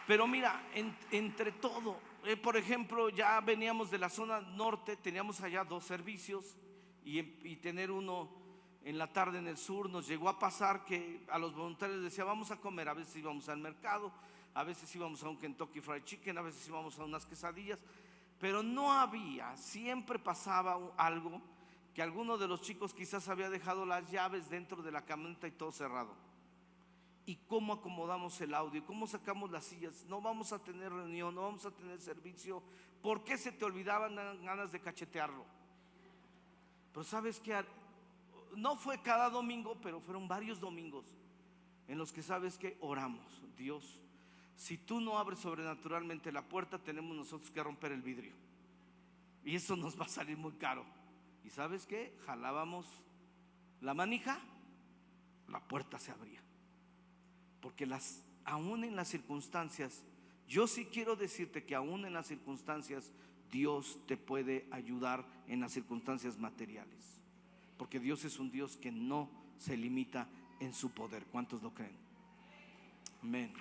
Pero mira, entre todo, por ejemplo, ya veníamos de la zona norte, teníamos allá 2 servicios, y tener uno en la tarde en el sur. Nos llegó a pasar que a los voluntarios decía: vamos a comer. A veces íbamos al mercado, a veces íbamos a un Kentucky Fried Chicken, a veces íbamos a unas quesadillas, pero no había, siempre pasaba algo, que alguno de los chicos quizás había dejado las llaves dentro de la camioneta y todo cerrado. ¿Y cómo acomodamos el audio? ¿Cómo sacamos las sillas? No vamos a tener reunión, no vamos a tener servicio. ¿Por qué se te olvidaban ganas de cachetearlo? Pero sabes que no fue cada domingo, pero fueron varios domingos en los que, sabes que oramos: Dios, si tú no abres sobrenaturalmente la puerta, tenemos nosotros que romper el vidrio, y eso nos va a salir muy caro. Y sabes qué, jalábamos la manija, la puerta se abría. Porque aún en las circunstancias, yo sí quiero decirte que aún en las circunstancias Dios te puede ayudar en las circunstancias materiales, porque Dios es un Dios que no se limita en su poder. ¿Cuántos lo creen? Amén.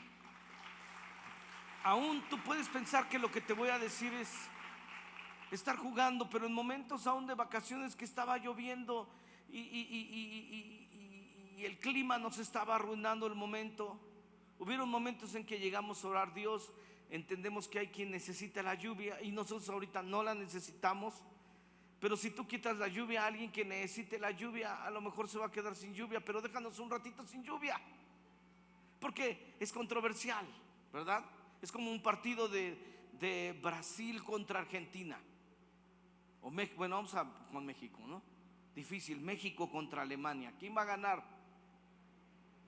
Aún tú puedes pensar que lo que te voy a decir es estar jugando, pero en momentos aún de vacaciones que estaba lloviendo y el clima nos estaba arruinando el momento, hubieron momentos en que llegamos a orar: Dios, entendemos que hay quien necesita la lluvia y nosotros ahorita no la necesitamos, pero si tú quitas la lluvia a alguien que necesite la lluvia, a lo mejor se va a quedar sin lluvia, pero déjanos un ratito sin lluvia, porque es controversial, ¿verdad? Es como un partido de Brasil contra Argentina, o México. Bueno, vamos con México, ¿no? Difícil. México contra Alemania, ¿quién va a ganar?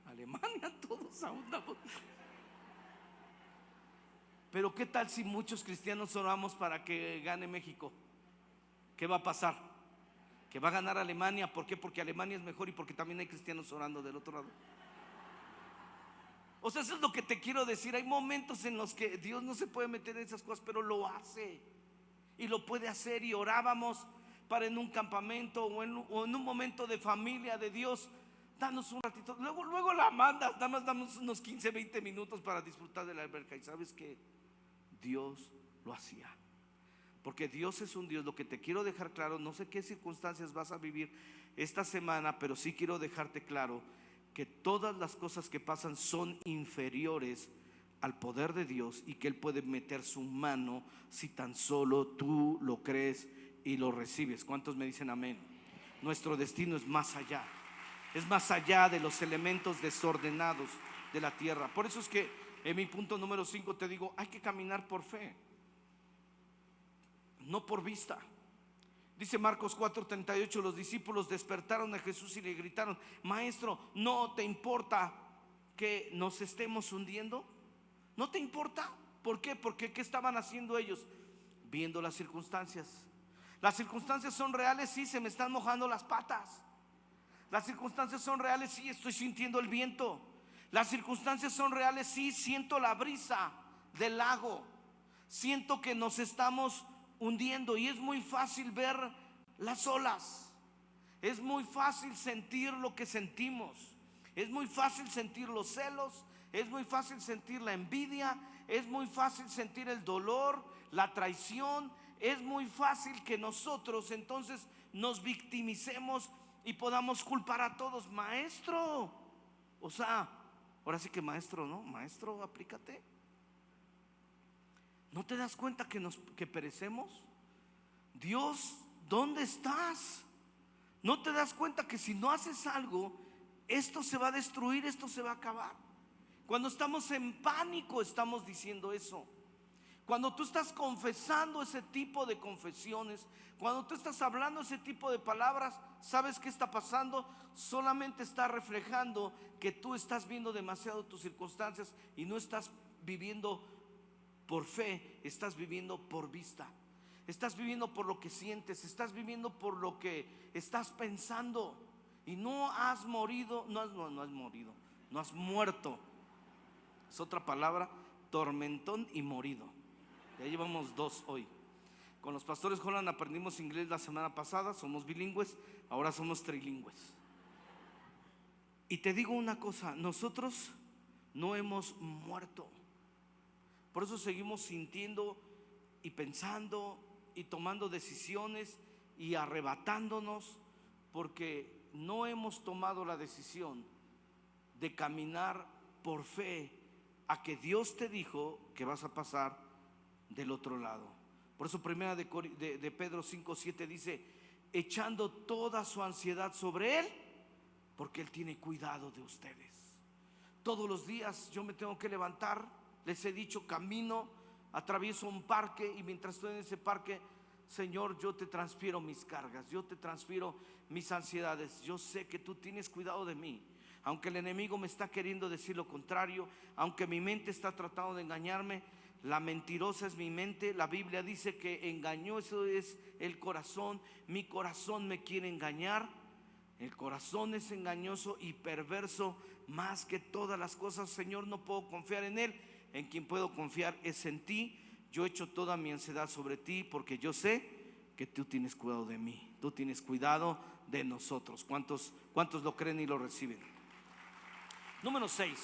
Alemania, todos ahondamos. Pero ¿qué tal si muchos cristianos oramos para que gane México? ¿Qué va a pasar? Que va a ganar Alemania. ¿Por qué? Porque Alemania es mejor y porque también hay cristianos orando del otro lado. O sea, eso es lo que te quiero decir. Hay momentos en los que Dios no se puede meter en esas cosas, pero lo hace. Y lo puede hacer. Y orábamos para en un campamento o en un momento de familia de Dios, danos un ratito. Luego la mandas, nada más damos unos 15, 20 minutos para disfrutar de la alberca. Y sabes que Dios lo hacía. Porque Dios es un Dios. Lo que te quiero dejar claro, no sé qué circunstancias vas a vivir esta semana, pero sí quiero dejarte claro que todas las cosas que pasan son inferiores al poder de Dios y que Él puede meter su mano si tan solo tú lo crees y lo recibes. ¿Cuántos me dicen amén? Nuestro destino es más allá. Es más allá de los elementos desordenados de la tierra. Por eso es que en mi punto número 5 te digo, hay que caminar por fe, no por vista. Dice Marcos 4:38, los discípulos despertaron a Jesús y le gritaron: Maestro, ¿no te importa que nos estemos hundiendo? ¿No te importa? ¿Por qué? Porque ¿qué estaban haciendo ellos? Viendo las circunstancias. Las circunstancias son reales, sí, se me están mojando las patas. Las circunstancias son reales, sí, estoy sintiendo el viento. Las circunstancias son reales, sí, siento la brisa del lago. Siento que nos estamos hundiendo y es muy fácil ver las olas. Es muy fácil sentir lo que sentimos. Es muy fácil sentir los celos. Es muy fácil sentir la envidia. Es muy fácil sentir el dolor, la traición. Es muy fácil que nosotros entonces nos victimicemos y podamos culpar a todos. Maestro, o sea, ahora sí que maestro, ¿no? Maestro, aplícate. ¿No te das cuenta que perecemos? Dios, ¿dónde estás? ¿No te das cuenta que si no haces algo, esto se va a destruir, esto se va a acabar? Cuando estamos en pánico estamos diciendo eso. Cuando tú estás confesando ese tipo de confesiones, cuando tú estás hablando ese tipo de palabras, ¿sabes qué está pasando? Solamente está reflejando que tú estás viendo demasiado tus circunstancias y no estás viviendo por fe, estás viviendo por vista. Estás viviendo por lo que sientes, estás viviendo por lo que estás pensando. Y no has morido, no has morido, no has muerto. Es otra palabra, tormentón y morido. Ya llevamos 2 hoy. Con los pastores Holland aprendimos inglés la semana pasada, somos bilingües, ahora somos trilingües. Y te digo una cosa, nosotros no hemos muerto. Por eso seguimos sintiendo y pensando y tomando decisiones y arrebatándonos, porque no hemos tomado la decisión de caminar por fe a que Dios te dijo que vas a pasar del otro lado. Por eso primera de Pedro 5:7 dice: echando toda su ansiedad sobre Él, porque Él tiene cuidado de ustedes. Todos los días yo me tengo que levantar. Les he dicho, camino, atravieso un parque y mientras estoy en ese parque, Señor, yo te transfiero mis cargas, yo te transfiero mis ansiedades. Yo sé que tú tienes cuidado de mí. Aunque el enemigo me está queriendo decir lo contrario, aunque mi mente está tratando de engañarme, la mentirosa es mi mente. La Biblia dice que engañoso es el corazón. Mi corazón me quiere engañar. El corazón es engañoso y perverso más que todas las cosas. Señor, no puedo confiar en él. En quien puedo confiar es en ti. Yo echo toda mi ansiedad sobre ti porque yo sé que tú tienes cuidado de mí. Tú tienes cuidado de nosotros. ¿Cuántos lo creen y lo reciben? Número 6.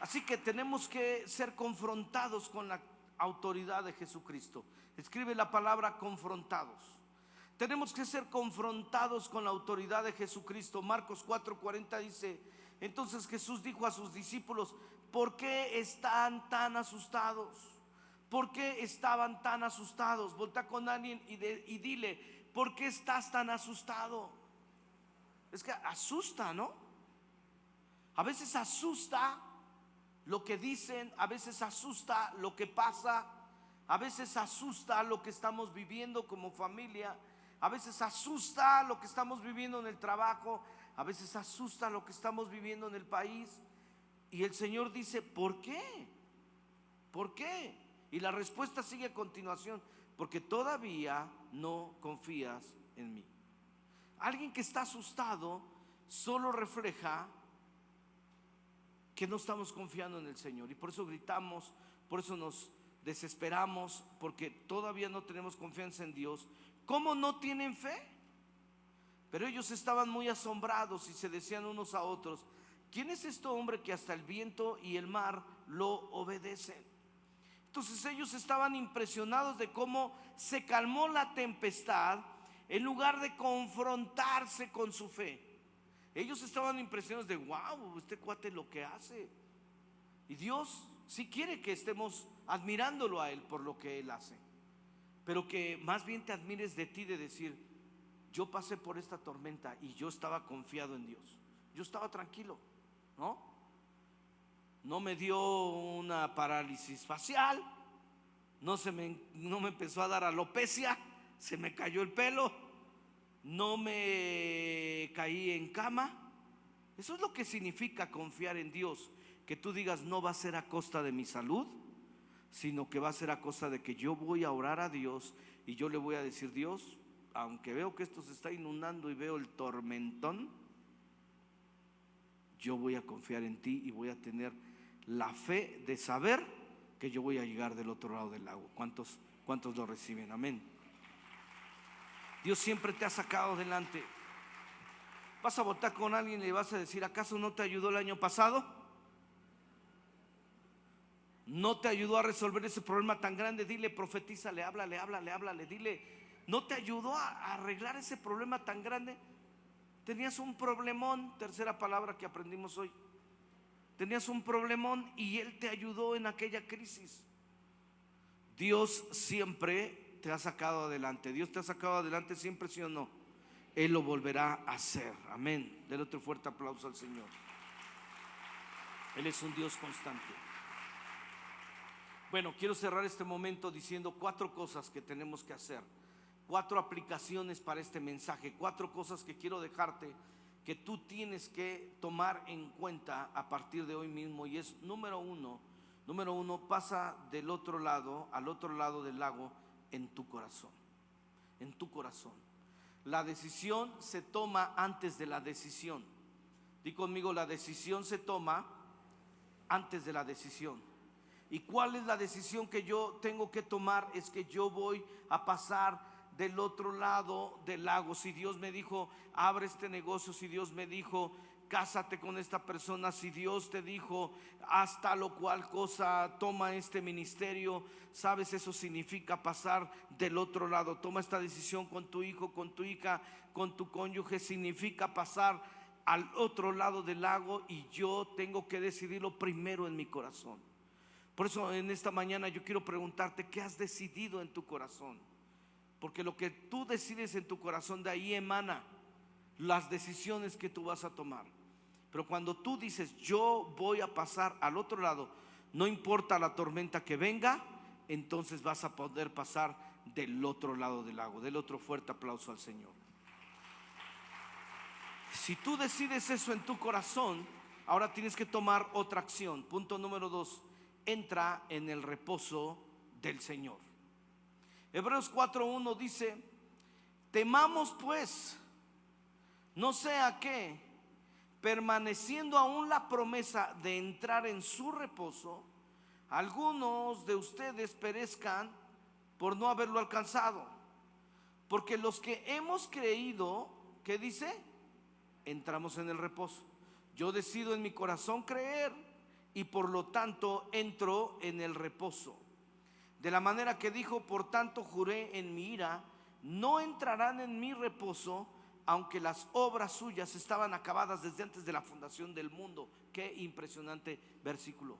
Así que tenemos que ser confrontados con la autoridad de Jesucristo. Escribe la palabra confrontados. Tenemos que ser confrontados con la autoridad de Jesucristo. Marcos 4:40 dice: entonces Jesús dijo a sus discípulos: ¿por qué están tan asustados? ¿Por qué estaban tan asustados? Voltea con alguien y dile: ¿por qué estás tan asustado? Es que asusta, ¿no? A veces asusta lo que dicen, a veces asusta lo que pasa, a veces asusta lo que estamos viviendo como familia, a veces asusta lo que estamos viviendo en el trabajo, a veces asusta lo que estamos viviendo en el país. Y el Señor dice: ¿por qué? ¿Por qué? Y la respuesta sigue a continuación: porque todavía no confías en mí. Alguien que está asustado solo refleja que no estamos confiando en el Señor, y por eso gritamos, por eso nos desesperamos, porque todavía no tenemos confianza en Dios. ¿Cómo no tienen fe? Pero ellos estaban muy asombrados y se decían unos a otros: ¿quién es este hombre que hasta el viento y el mar lo obedecen? Entonces ellos estaban impresionados de cómo se calmó la tempestad en lugar de confrontarse con su fe. Ellos estaban impresionados de: wow, este cuate lo que hace. Y Dios sí quiere que estemos admirándolo a Él por lo que Él hace, pero que más bien te admires de ti, de decir: yo pasé por esta tormenta y yo estaba confiado en Dios, yo estaba tranquilo, no me dio una parálisis facial, no me empezó a dar alopecia, se me cayó el pelo, no me caí en cama. Eso es lo que significa confiar en Dios, que tú digas: no va a ser a costa de mi salud, sino que va a ser a costa de que yo voy a orar a Dios y yo le voy a decir: Dios, aunque veo que esto se está inundando y veo el tormentón, yo voy a confiar en ti y voy a tener la fe de saber que yo voy a llegar del otro lado del lago. ¿Cuántos lo reciben? Amén. Dios siempre te ha sacado adelante. Vas a votar con alguien y le vas a decir: ¿acaso no te ayudó el año pasado? ¿No te ayudó a resolver ese problema tan grande? Dile, profetízale, háblale, dile: ¿no te ayudó a arreglar ese problema tan grande? Tenías un problemón, tercera palabra que aprendimos hoy. Tenías un problemón y Él te ayudó en aquella crisis. Dios siempre te ha sacado adelante. Dios te ha sacado adelante siempre, ¿sí o no? Él lo volverá a hacer. Amén. Dale otro fuerte aplauso al Señor. Él es un Dios constante. Bueno, quiero cerrar este momento diciendo 4 cosas que tenemos que hacer, 4 aplicaciones para este mensaje, 4 cosas que quiero dejarte, que tú tienes que tomar en cuenta a partir de hoy mismo. Y es: número uno, pasa del otro lado, al otro lado del lago, en tu corazón. En tu corazón. La decisión se toma antes de la decisión. Di conmigo: la decisión se toma antes de la decisión. ¿Y cuál es la decisión que yo tengo que tomar? Es que yo voy a pasar del otro lado del lago. Si Dios me dijo: abre este negocio, si Dios me dijo: cásate con esta persona, si Dios te dijo: haz tal o cual cosa, toma este ministerio, sabes, eso significa pasar del otro lado. Toma esta decisión con tu hijo, con tu hija, con tu cónyuge, significa pasar al otro lado del lago, y yo tengo que decidirlo primero en mi corazón. Por eso en esta mañana yo quiero preguntarte: ¿qué has decidido en tu corazón? Porque lo que tú decides en tu corazón, de ahí emana las decisiones que tú vas a tomar. Pero cuando tú dices: yo voy a pasar al otro lado, no importa la tormenta que venga, entonces vas a poder pasar del otro lado del lago. Del otro fuerte aplauso al Señor. Si tú decides eso en tu corazón, ahora tienes que tomar otra acción. Punto número 2: entra en el reposo del Señor. Hebreos 4:1 dice: temamos pues, no sea que, permaneciendo aún la promesa de entrar en su reposo, algunos de ustedes perezcan por no haberlo alcanzado. Porque los que hemos creído, ¿qué dice? Entramos en el reposo. Yo decido en mi corazón creer, y por lo tanto entro en el reposo. De la manera que dijo: por tanto juré en mi ira, no entrarán en mi reposo, aunque las obras suyas estaban acabadas desde antes de la fundación del mundo. Qué impresionante versículo.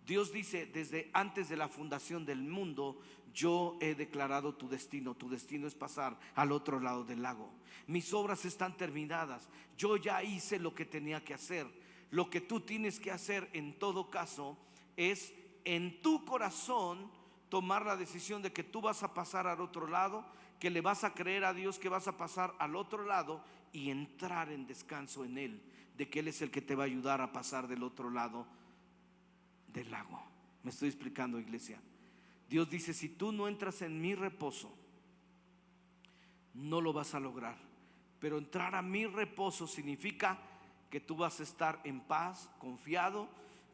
Dios dice: desde antes de la fundación del mundo, yo he declarado tu destino. Tu destino es pasar al otro lado del lago. Mis obras están terminadas. Yo ya hice lo que tenía que hacer. Lo que tú tienes que hacer en todo caso es, en tu corazón, tomar la decisión de que tú vas a pasar al otro lado, que le vas a creer a Dios que vas a pasar al otro lado y entrar en descanso en Él, de que Él es el que te va a ayudar a pasar del otro lado del lago. ¿Me estoy explicando, iglesia? Dios dice: si tú no entras en mi reposo, no lo vas a lograr. Pero entrar a mi reposo significa que tú vas a estar en paz, confiado,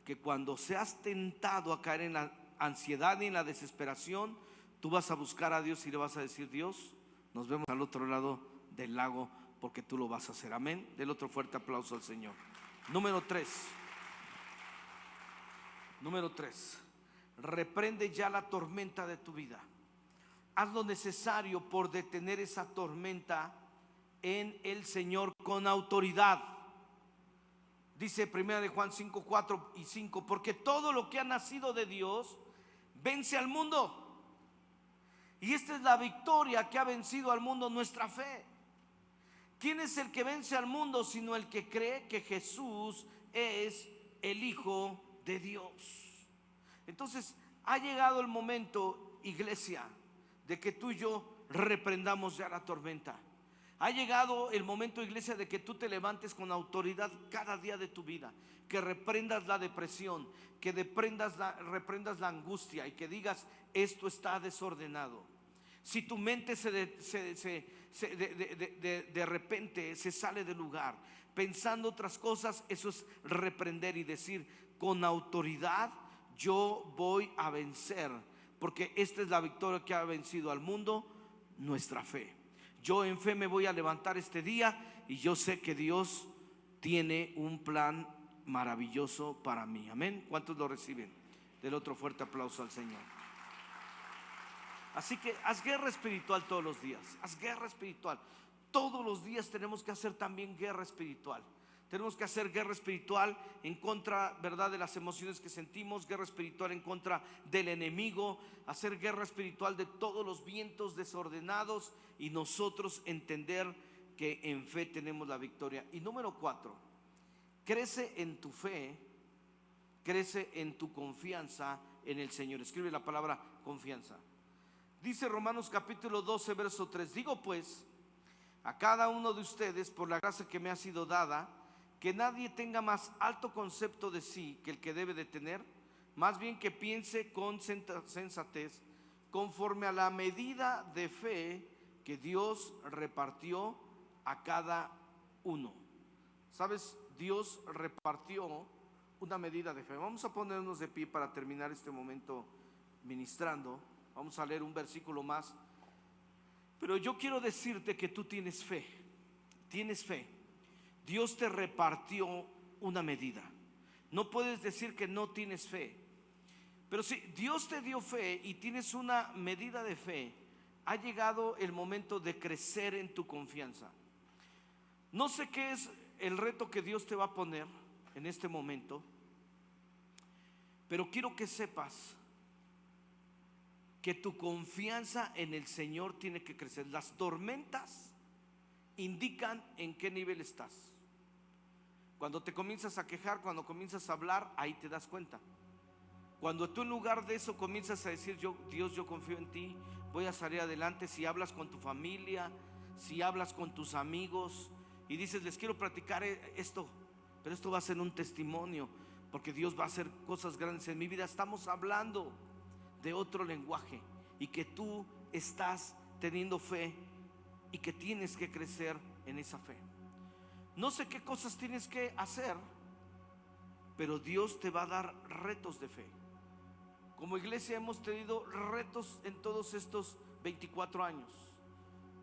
que cuando seas tentado a caer en la ansiedad y en la desesperación, tú vas a buscar a Dios y le vas a decir: Dios, nos vemos al otro lado del lago, porque tú lo vas a hacer. Amén. Del otro fuerte aplauso al Señor. Número 3. Reprende ya la tormenta de tu vida. Haz lo necesario por detener esa tormenta en el Señor con autoridad. Dice 1 de Juan 5, 4 y 5: porque todo lo que ha nacido de Dios vence al mundo. Y esta es la victoria que ha vencido al mundo, nuestra fe. ¿Quién es el que vence al mundo sino el que cree que Jesús es el Hijo de Dios? Entonces ha llegado el momento, iglesia, de que tú y yo reprendamos ya la tormenta. Ha llegado el momento, iglesia, de que tú te levantes con autoridad cada día de tu vida, que reprendas la depresión, que reprendas la angustia y que digas: esto está desordenado. Si tu mente de repente se sale del lugar pensando otras cosas, eso es reprender y decir: con autoridad yo voy a vencer, porque esta es la victoria que ha vencido al mundo, nuestra fe. Yo en fe me voy a levantar este día y yo sé que Dios tiene un plan maravilloso para mí. Amén. ¿Cuántos lo reciben? Del otro fuerte aplauso al Señor. Así que haz guerra espiritual todos los días. Haz guerra espiritual. Todos los días tenemos que hacer también guerra espiritual. Tenemos que hacer guerra espiritual en contra, ¿verdad?, de las emociones que sentimos, guerra espiritual en contra del enemigo, hacer guerra espiritual de todos los vientos desordenados y nosotros entender que en fe tenemos la victoria. Y número 4, crece en tu fe, crece en tu confianza en el Señor. Escribe la palabra confianza. Dice Romanos capítulo 12, verso 3: digo pues a cada uno de ustedes, por la gracia que me ha sido dada, que nadie tenga más alto concepto de sí que el que debe de tener, más bien que piense con sensatez, conforme a la medida de fe que Dios repartió a cada uno. ¿Sabes? Dios repartió una medida de fe. Vamos a ponernos de pie para terminar este momento ministrando. Vamos a leer un versículo más. Pero yo quiero decirte que tú tienes fe. Tienes fe. Dios te repartió una medida. No puedes decir que no tienes fe. Pero si Dios te dio fe y tienes una medida de fe, ha llegado el momento de crecer en tu confianza. No sé qué es el reto que Dios te va a poner en este momento, pero quiero que sepas que tu confianza en el Señor tiene que crecer. Las tormentas indican en qué nivel estás. Cuando te comienzas a quejar, cuando comienzas a hablar, ahí te das cuenta. Cuando tú en lugar de eso comienzas a decir: Dios, yo confío en ti, voy a salir adelante. Si hablas con tu familia, si hablas con tus amigos y dices: les quiero platicar esto, pero esto va a ser un testimonio, porque Dios va a hacer cosas grandes en mi vida. Estamos hablando de otro lenguaje y que tú estás teniendo fe y que tienes que crecer en esa fe. No sé qué cosas tienes que hacer, pero Dios te va a dar retos de fe. Como iglesia hemos tenido retos en todos estos 24 años.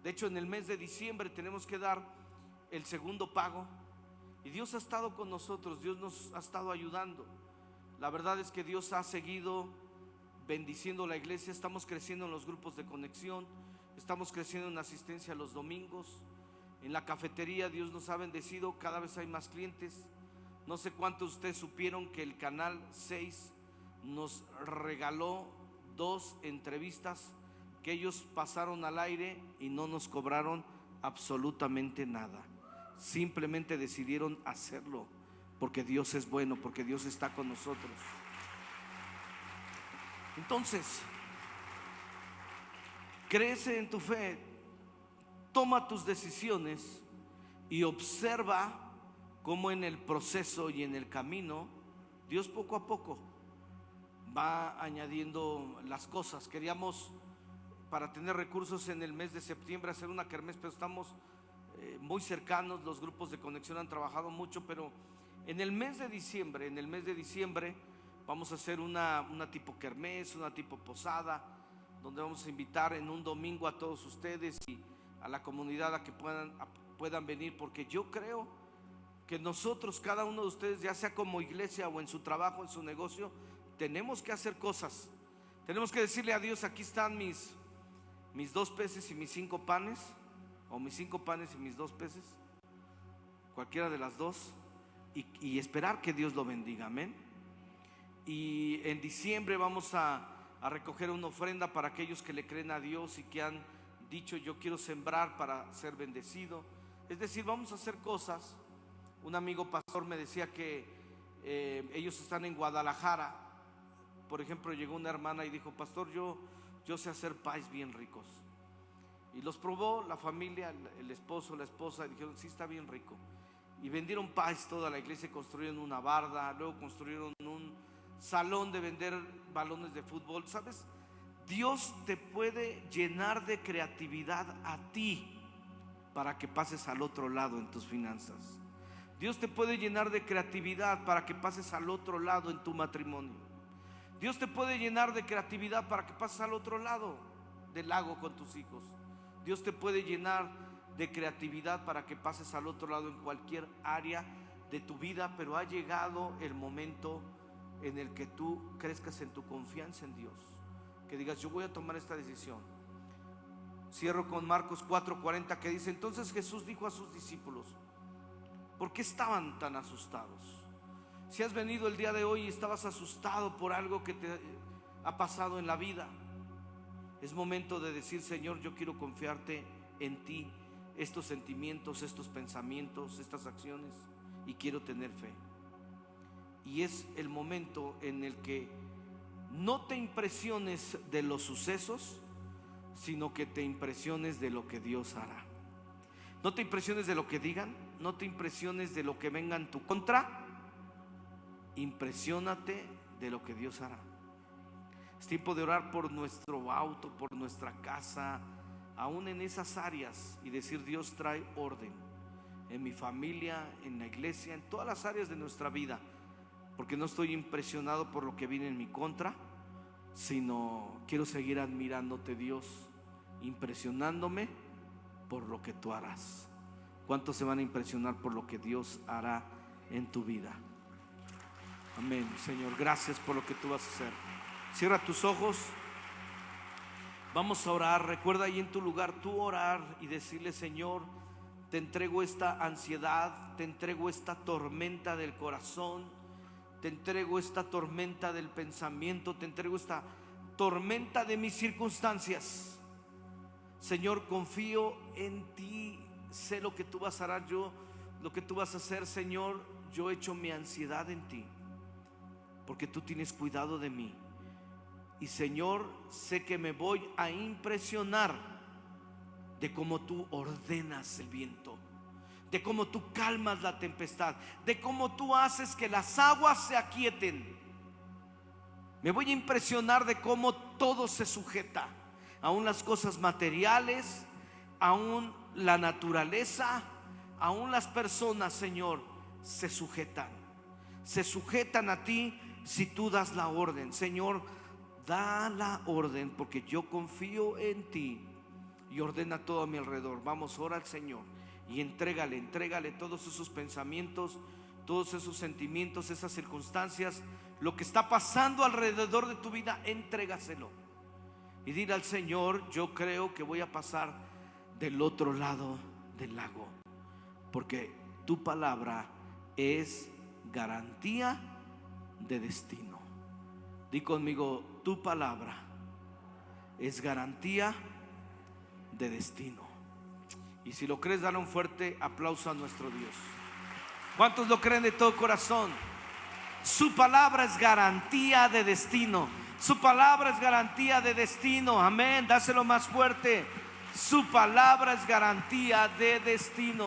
De hecho, en el mes de diciembre tenemos que dar el segundo pago y Dios ha estado con nosotros. Dios nos ha estado ayudando. La verdad es que Dios ha seguido bendiciendo la iglesia. Estamos creciendo en los grupos de conexión, estamos creciendo en asistencia los domingos. En la cafetería Dios nos ha bendecido, cada vez hay más clientes. No sé cuántos de ustedes supieron que el canal 6 nos regaló 2 entrevistas que ellos pasaron al aire y no nos cobraron absolutamente nada. Simplemente decidieron hacerlo porque Dios es bueno, porque Dios está con nosotros. Entonces, crece en tu fe, toma tus decisiones y observa cómo en el proceso y en el camino Dios poco a poco va añadiendo las cosas. para tener recursos en el mes de septiembre, hacer una kermés, pero estamos muy cercanos. Los grupos de conexión han trabajado mucho, pero en el mes de diciembre vamos a hacer una tipo kermés, una tipo posada, donde vamos a invitar en un domingo a todos ustedes y a la comunidad a que puedan venir, porque yo creo que nosotros, cada uno de ustedes, ya sea como iglesia o en su trabajo, en su negocio, tenemos que hacer cosas. Tenemos que decirle a Dios: aquí están mis 2 peces y mis 5 panes, o mis 5 panes y mis 2 peces, cualquiera de las dos, y esperar que Dios lo bendiga, amén. Y en diciembre vamos a recoger una ofrenda para aquellos que le creen a Dios y que han dicho: yo quiero sembrar para ser bendecido. Es decir, vamos a hacer cosas. Un amigo pastor me decía que ellos están en Guadalajara. Por ejemplo, llegó una hermana y dijo: pastor, yo sé hacer pies bien ricos. Y los probó la familia, el esposo, la esposa, y dijeron: sí, está bien rico. Y vendieron pies toda la iglesia, construyeron una barda, luego construyeron un salón de vender balones de fútbol. ¿Sabes? Dios te puede llenar de creatividad a ti para que pases al otro lado en tus finanzas. Dios te puede llenar de creatividad para que pases al otro lado en tu matrimonio. Dios te puede llenar de creatividad para que pases al otro lado del lago con tus hijos. Dios te puede llenar de creatividad para que pases al otro lado en cualquier área de tu vida. Pero ha llegado el momento en el que tú crezcas en tu confianza en Dios, que digas: yo voy a tomar esta decisión. Cierro con Marcos 4:40, que dice: entonces Jesús dijo a sus discípulos: ¿por qué estaban tan asustados? Si has venido el día de hoy y estabas asustado por algo que te ha pasado en la vida, es momento de decir: Señor, yo quiero confiarte en ti estos sentimientos, estos pensamientos, estas acciones, y quiero tener fe. Y es el momento en el que no te impresiones de los sucesos, sino que te impresiones de lo que Dios hará. No te impresiones de lo que digan, no te impresiones de lo que venga en tu contra. Impresiónate de lo que Dios hará. Es tiempo de orar por nuestro auto, por nuestra casa, aún en esas áreas, y decir: Dios, trae orden en mi familia, en la iglesia, en todas las áreas de nuestra vida, porque no estoy impresionado por lo que viene en mi contra, sino quiero seguir admirándote, Dios, impresionándome por lo que tú harás. ¿Cuántos se van a impresionar por lo que Dios hará en tu vida? Amén. Señor, gracias por lo que tú vas a hacer. Cierra tus ojos. Vamos a orar. Recuerda ahí en tu lugar tú orar y decirle: Señor, te entrego esta ansiedad, te entrego esta tormenta del corazón, te entrego esta tormenta del pensamiento, te entrego esta tormenta de mis circunstancias. Señor, confío en ti, sé lo que tú vas a hacer, lo que tú vas a hacer. Señor, yo echo mi ansiedad en ti, porque tú tienes cuidado de mí. Y Señor, sé que me voy a impresionar de cómo tú ordenas el viento, de cómo tú calmas la tempestad, de cómo tú haces que las aguas se aquieten. Me voy a impresionar de cómo todo se sujeta, aún las cosas materiales, aún la naturaleza, aún las personas, Señor, se sujetan a ti si tú das la orden. Señor, da la orden, porque yo confío en ti, y ordena todo a mi alrededor. Vamos, ora al Señor y entrégale todos esos pensamientos, todos esos sentimientos, esas circunstancias, lo que está pasando alrededor de tu vida. Entrégaselo y dile al Señor: yo creo que voy a pasar del otro lado del lago, porque tu palabra es garantía de destino. Di conmigo: tu palabra es garantía de destino. Y si lo crees, dale un fuerte aplauso a nuestro Dios. ¿Cuántos lo creen de todo corazón? Su palabra es garantía de destino. Su palabra es garantía de destino. Amén. Dáselo más fuerte. Su palabra es garantía de destino.